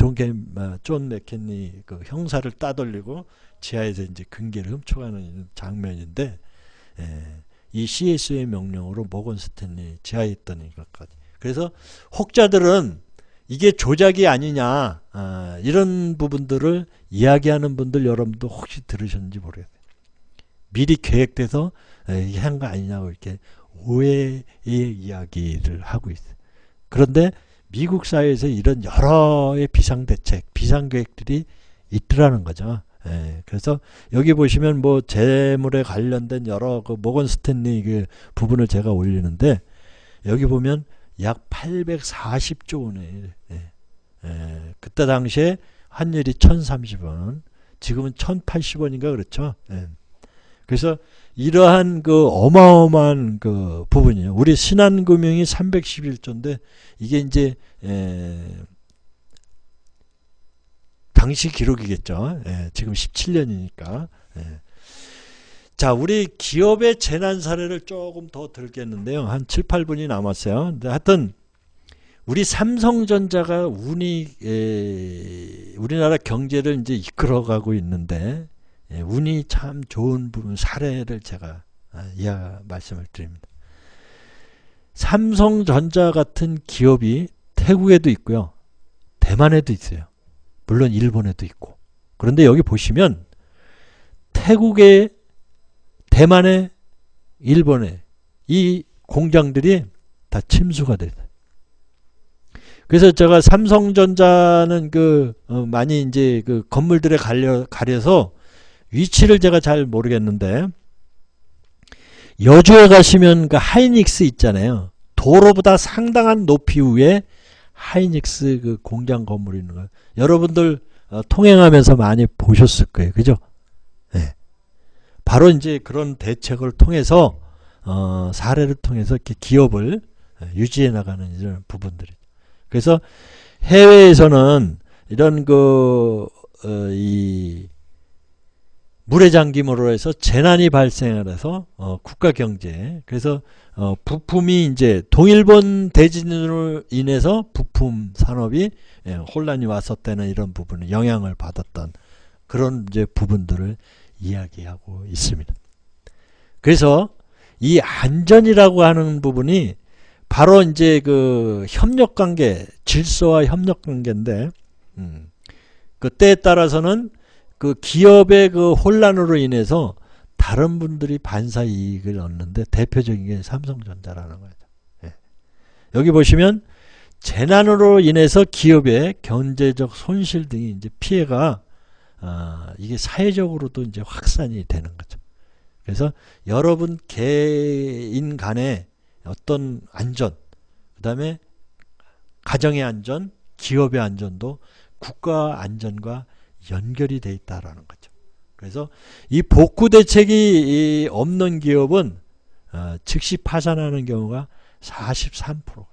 존 맥켄리 그 형사를 따돌리고 지하에서 이제 금괴를 훔쳐가는 장면인데 이 CSO의 명령으로 모건 스탠리 지하에 있던 것까지. 그래서 혹자들은 이게 조작이 아니냐 이런 부분들을 이야기하는 분들 여러분도 혹시 들으셨는지 모르겠어요. 미리 계획돼서 이게 한 거 아니냐고 이렇게 오해의 이야기를 하고 있어요. 그런데 미국 사회에서 이런 여러의 비상대책, 비상계획들이 있더라는 거죠. 그래서 여기 보시면 뭐 재물에 관련된 여러 그 모건 스탠리 그 부분을 제가 올리는데 여기 보면 약 840조 원에 그때 당시에 환율이 1030원, 지금은 1080원인가 그렇죠. 그래서 이러한 그 어마어마한 그 부분이에요. 우리 신한금융이 311조인데 이게 이제 당시 기록이겠죠. 지금 17년이니까. 자, 우리 기업의 재난 사례를 조금 더 들겠는데요. 한 7, 8분이 남았어요. 근데 하여튼 우리 삼성전자가 우리나라 경제를 이제 이끌어가고 있는데 운이 참 좋은 부분 사례를 제가 말씀을 드립니다. 삼성전자 같은 기업이 태국에도 있고요. 대만에도 있어요. 물론 일본에도 있고. 그런데 여기 보시면 태국에, 대만에, 일본에 이 공장들이 다 침수가 됐어요. 그래서 제가 삼성전자는 많이 이제 그 건물들에 가려서 위치를 제가 잘 모르겠는데 여주에 가시면 그 하이닉스 있잖아요. 도로보다 상당한 높이 위에 하이닉스 그 공장 건물이 있는 거예요. 여러분들 통행하면서 많이 보셨을 거예요. 그죠? 바로 이제 그런 대책을 통해서 사례를 통해서 이렇게 기업을 유지해 나가는 이런 부분들이. 그래서 해외에서는 이런 이 물의 잠김으로 해서 재난이 발생을 해서 국가 경제, 그래서 부품이 이제 동일본 대진으로 인해서 부품 산업이 혼란이 왔었다는 이런 부분에 영향을 받았던 그런 이제 부분들을 이야기하고 있습니다. 그래서 이 안전이라고 하는 부분이 바로 이제 그 협력 관계, 질서와 협력 관계인데, 그 때에 따라서는 그 기업의 그 혼란으로 인해서 다른 분들이 반사 이익을 얻는데 대표적인 게 삼성전자라는 거죠. 여기 보시면 재난으로 인해서 기업의 경제적 손실 등이 이제 피해가 이게 사회적으로도 이제 확산이 되는 거죠. 그래서 여러분 개인 간의 어떤 안전, 그 다음에 가정의 안전, 기업의 안전도 국가 안전과 연결이 돼 있다라는 거죠. 그래서 이 복구 대책이 없는 기업은 즉시 파산하는 경우가 43%.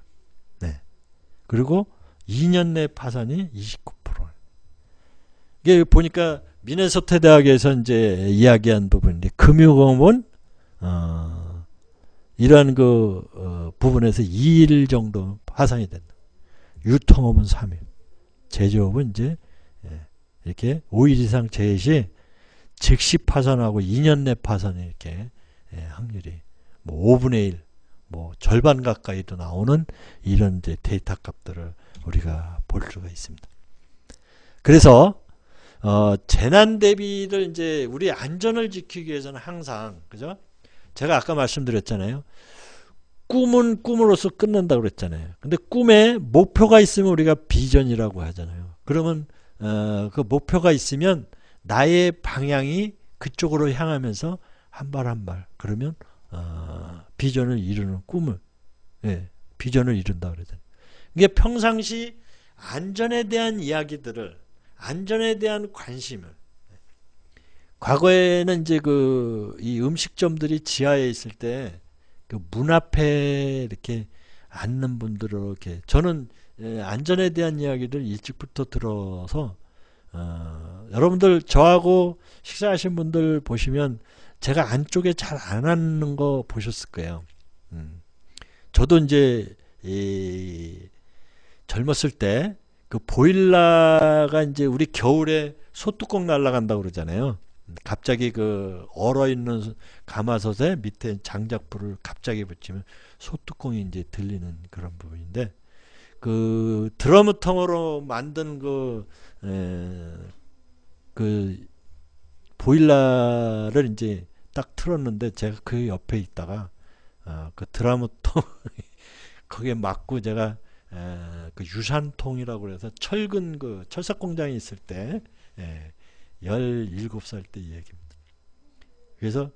네. 그리고 2년 내 파산이 29%. 이게 보니까 미네소타 대학에서 이제 이야기한 부분인데 금융업은 이러한 부분에서 2일 정도 파산이 된다. 유통업은 3일. 제조업은 이제 이렇게 5일 이상 재해 시 즉시 파산하고 2년 내 파산이 이렇게 확률이 뭐 5분의 1, 뭐 절반 가까이도 나오는 이런 이제 데이터 값들을 우리가 볼 수가 있습니다. 그래서 재난 대비를 이제 우리 안전을 지키기 위해서는 항상 그죠? 제가 아까 말씀드렸잖아요. 꿈은 꿈으로서 끝난다고 그랬잖아요. 근데 꿈에 목표가 있으면 우리가 비전이라고 하잖아요. 그러면 그 목표가 있으면 나의 방향이 그쪽으로 향하면서 한 발 한 발 그러면 비전을 이루는 꿈을 비전을 이룬다 그러잖아요. 이게 평상시 안전에 대한 이야기들을 안전에 대한 관심을 과거에는 이제 이 음식점들이 지하에 있을 때 그 문 앞에 이렇게 앉는 분들을 이렇게 저는 안전에 대한 이야기를 일찍부터 들어서 여러분들 저하고 식사하신 분들 보시면 제가 안쪽에 잘 안 앉는 거 보셨을 거예요. 저도 이제 젊었을 때 그 보일러가 이제 우리 겨울에 소뚜껑 날아간다고 그러잖아요. 갑자기 그 얼어있는 가마솥에 밑에 장작불을 갑자기 붙이면 소뚜껑이 이제 들리는 그런 부분인데 그 드러무통으로 만든 그 보일러를 이제 딱 틀었는데 제가 그 옆에 있다가 그 드러무통 거기에 맞고 제가 그 유산통이라고 그래서 철근 그 철사 공장에 있을 때 17살 때 얘기입니다. 그래서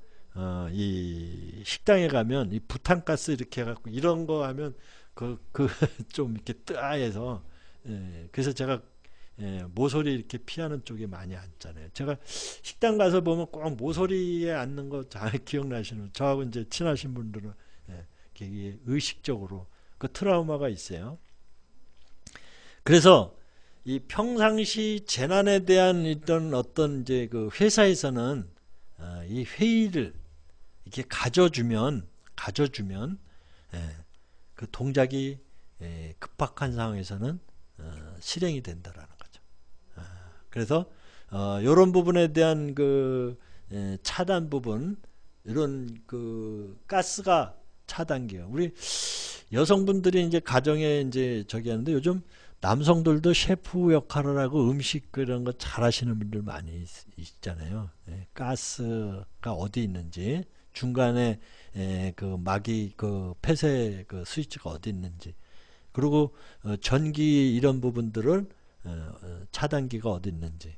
이 식당에 가면 이 부탄가스 이렇게 해갖고 이런 거 하면 좀 이렇게 뜨아해서 그래서 제가 모서리 이렇게 피하는 쪽에 많이 앉잖아요. 제가 식당 가서 보면 꼭 모서리에 앉는 거 잘 기억나시는 저하고 이제 친하신 분들은 의식적으로 그 트라우마가 있어요. 그래서 이 평상시 재난에 대한 어떤 이제 그 회사에서는 이 회의를 이렇게 가져주면 그 동작이 급박한 상황에서는 실행이 된다라는 거죠. 그래서 이런 부분에 대한 그 차단 부분 이런 그 가스가 차단기요. 우리 여성분들이 이제 가정에 이제 저기 하는데 요즘 남성들도 셰프 역할을 하고 음식 그런 거 잘하시는 분들 많이 있잖아요. 가스가 어디 있는지 중간에 그 막이 그 폐쇄 그 스위치가 어디 있는지 그리고 전기 이런 부분들을 차단기가 어디 있는지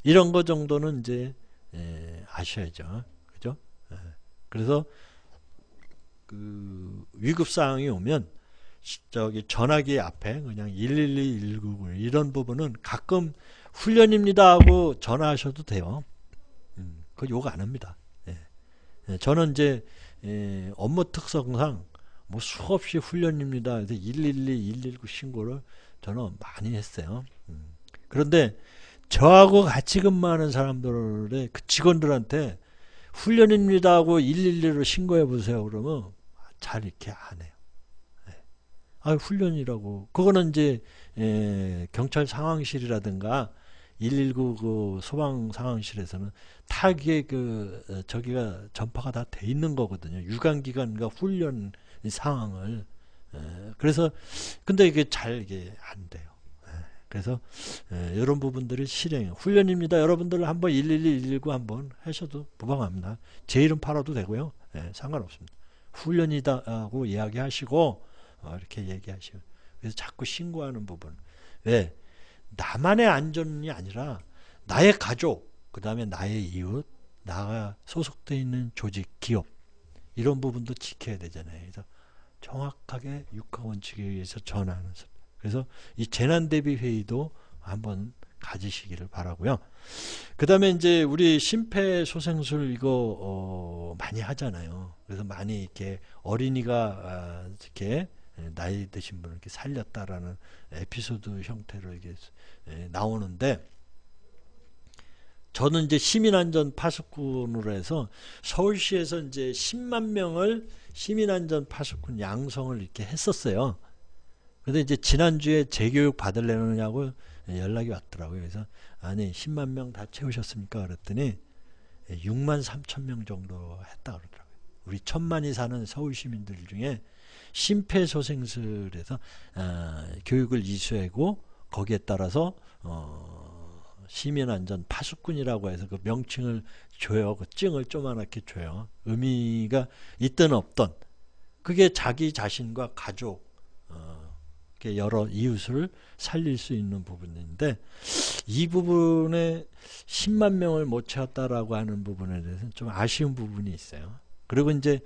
이런 거 정도는 이제 아셔야죠. 그죠? 그래서 그 위급 상황이 오면 저기 전화기 앞에 그냥 112, 199 이런 부분은 가끔 훈련입니다 하고 전화하셔도 돼요. 그거 욕 안 합니다. 저는 이제 업무 특성상 뭐 수없이 훈련입니다. 그래서 112, 119 신고를 저는 많이 했어요. 그런데 저하고 같이 근무하는 사람들의 그 직원들한테 훈련입니다 하고 112로 신고해 보세요. 그러면 잘 이렇게 안 해요. 훈련이라고. 그거는 이제 경찰 상황실이라든가 119 그 소방 상황실에서는 다 그게 저기가 전파가 다 돼 있는 거거든요. 유관기관과 훈련 상황을. 그래서 근데 이게 잘 이게 안 돼요. 그래서 이런 부분들이 실행. 훈련입니다. 여러분들 한번 112, 119 한번 하셔도 무방합니다. 제 이름 팔아도 되고요. 상관없습니다. 훈련이다 하고 이야기하시고 이렇게 얘기하시고 그래서 자꾸 신고하는 부분. 왜? 나만의 안전이 아니라 나의 가족, 그 다음에 나의 이웃, 나가 소속되어 있는 조직, 기업 이런 부분도 지켜야 되잖아요. 그래서 정확하게 육하원칙에 의해서 전하는. 그래서 이 재난대비회의도 한번 가지시기를 바라고요. 그 다음에 이제 우리 심폐소생술 이거 많이 하잖아요. 그래서 많이 이렇게 어린이가 이렇게 나이 드신 분을 이렇게 살렸다라는 에피소드 형태로 이게 나오는데 저는 이제 시민안전 파수꾼으로 해서 서울시에서 이제 10만 명을 시민안전 파수꾼 양성을 이렇게 했었어요. 근데 이제 지난주에 재교육 받으려느냐고 연락이 왔더라고요. 그래서 아니 10만 명 다 채우셨습니까? 그랬더니 6만 3천 명 정도 했다 그러더라고요. 우리 1,000만이 사는 서울 시민들 중에 심폐소생술에서 교육을 이수하고 거기에 따라서 시민안전 파수꾼이라고 해서 그 명칭을 줘요. 그 찡을 조그맣게 줘요. 의미가 있든 없든 그게 자기 자신과 가족 여러 이웃을 살릴 수 있는 부분인데 이 부분에 10만 명을 못 채웠다라고 하는 부분에 대해서는 좀 아쉬운 부분이 있어요. 그리고 이제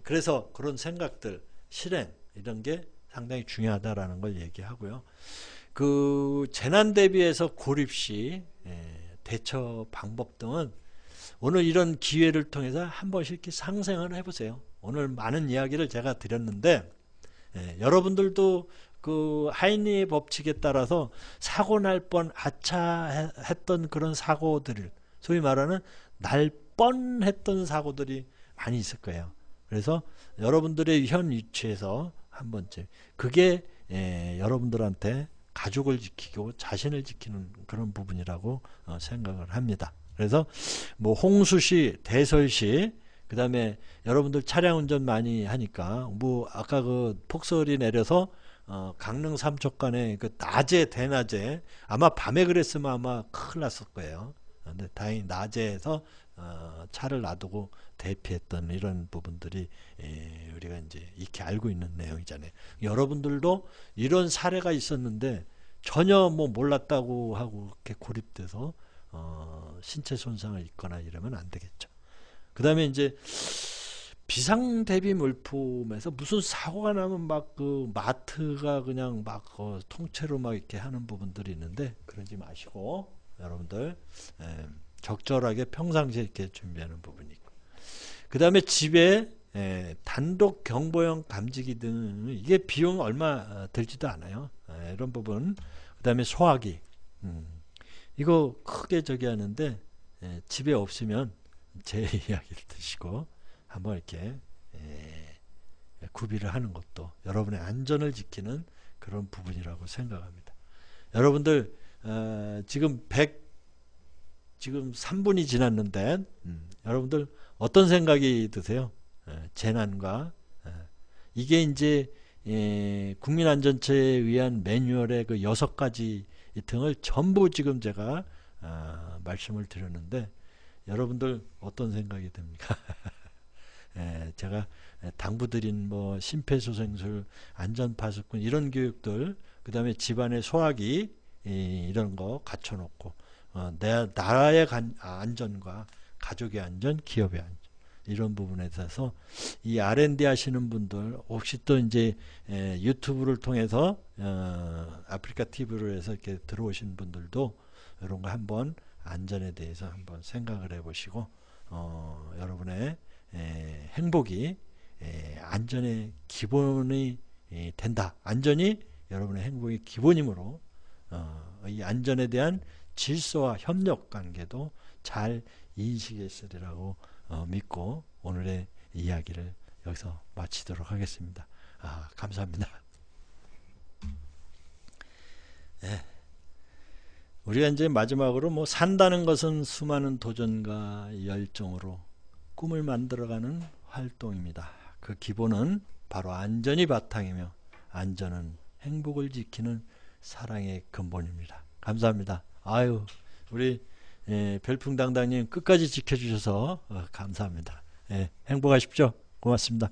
그래서 그런 생각들 실행 이런 게 상당히 중요하다라는 걸 얘기하고요. 그 재난 대비해서 고립시 대처 방법 등은 오늘 이런 기회를 통해서 한 번씩 이렇게 상생을 해보세요. 오늘 많은 이야기를 제가 드렸는데 여러분들도 그 하이니의 법칙에 따라서 사고 날 뻔 아차 했던 그런 사고들을 소위 말하는 날 뻔했던 사고들이 많이 있을 거예요. 그래서 여러분들의 현 위치에서 한 번쯤 그게 여러분들한테 가족을 지키고 자신을 지키는 그런 부분이라고 생각을 합니다. 그래서 뭐 홍수시, 대설시, 그 다음에 여러분들 차량 운전 많이 하니까 뭐 아까 그 폭설이 내려서 강릉 삼척간에 그 낮에 대낮에 아마 밤에 그랬으면 아마 큰일 났을 거예요. 근데 다행히 낮에서 차를 놔두고 대피했던 이런 부분들이 우리가 이제 익히 알고 있는 내용이잖아요. 여러분들도 이런 사례가 있었는데 전혀 뭐 몰랐다고 하고 이렇게 고립돼서 신체 손상을 입거나 이러면 안 되겠죠. 그 다음에 이제 비상 대비 물품에서 무슨 사고가 나면 막 그 마트가 그냥 막 통째로 막 이렇게 하는 부분들이 있는데 그러지 마시고 여러분들 적절하게 평상시에 이렇게 준비하는 부분이 있고 그 다음에 집에 단독 경보용 감지기 등 이게 비용 얼마 들지도 않아요. 이런 부분 그 다음에 소화기 이거 크게 저기 하는데 집에 없으면 제 이야기를 드시고 한번 이렇게 구비를 하는 것도 여러분의 안전을 지키는 그런 부분이라고 생각합니다. 여러분들 지금 3분이 지났는데 여러분들 어떤 생각이 드세요? 재난과 이게 이제 국민안전처에 의한 매뉴얼의 그 6가지 등을 전부 지금 제가 말씀을 드렸는데 여러분들 어떤 생각이 듭니까? 제가 당부드린 뭐 심폐소생술, 안전파수꾼 이런 교육들, 그 다음에 집안의 소화기 이런 거 갖춰놓고 나라의 안전과 가족의 안전, 기업의 안전 이런 부분에 대해서 이 R&D 하시는 분들 혹시 또 이제 유튜브를 통해서 아프리카 TV로 해서 이렇게 들어오신 분들도 이런 거 한번 안전에 대해서 한번 생각을 해보시고 여러분의 행복이 안전의 기본이 된다. 안전이 여러분의 행복의 기본이므로 이 안전에 대한 질서와 협력 관계도 잘 인식했으리라고 믿고 오늘의 이야기를 여기서 마치도록 하겠습니다. 감사합니다. 우리가 이제 마지막으로 뭐 산다는 것은 수많은 도전과 열정으로 꿈을 만들어가는 활동입니다. 그 기본은 바로 안전이 바탕이며 안전은 행복을 지키는 사랑의 근본입니다. 감사합니다. 아유 우리 별풍당당님 끝까지 지켜주셔서 감사합니다. 행복하십시오. 고맙습니다.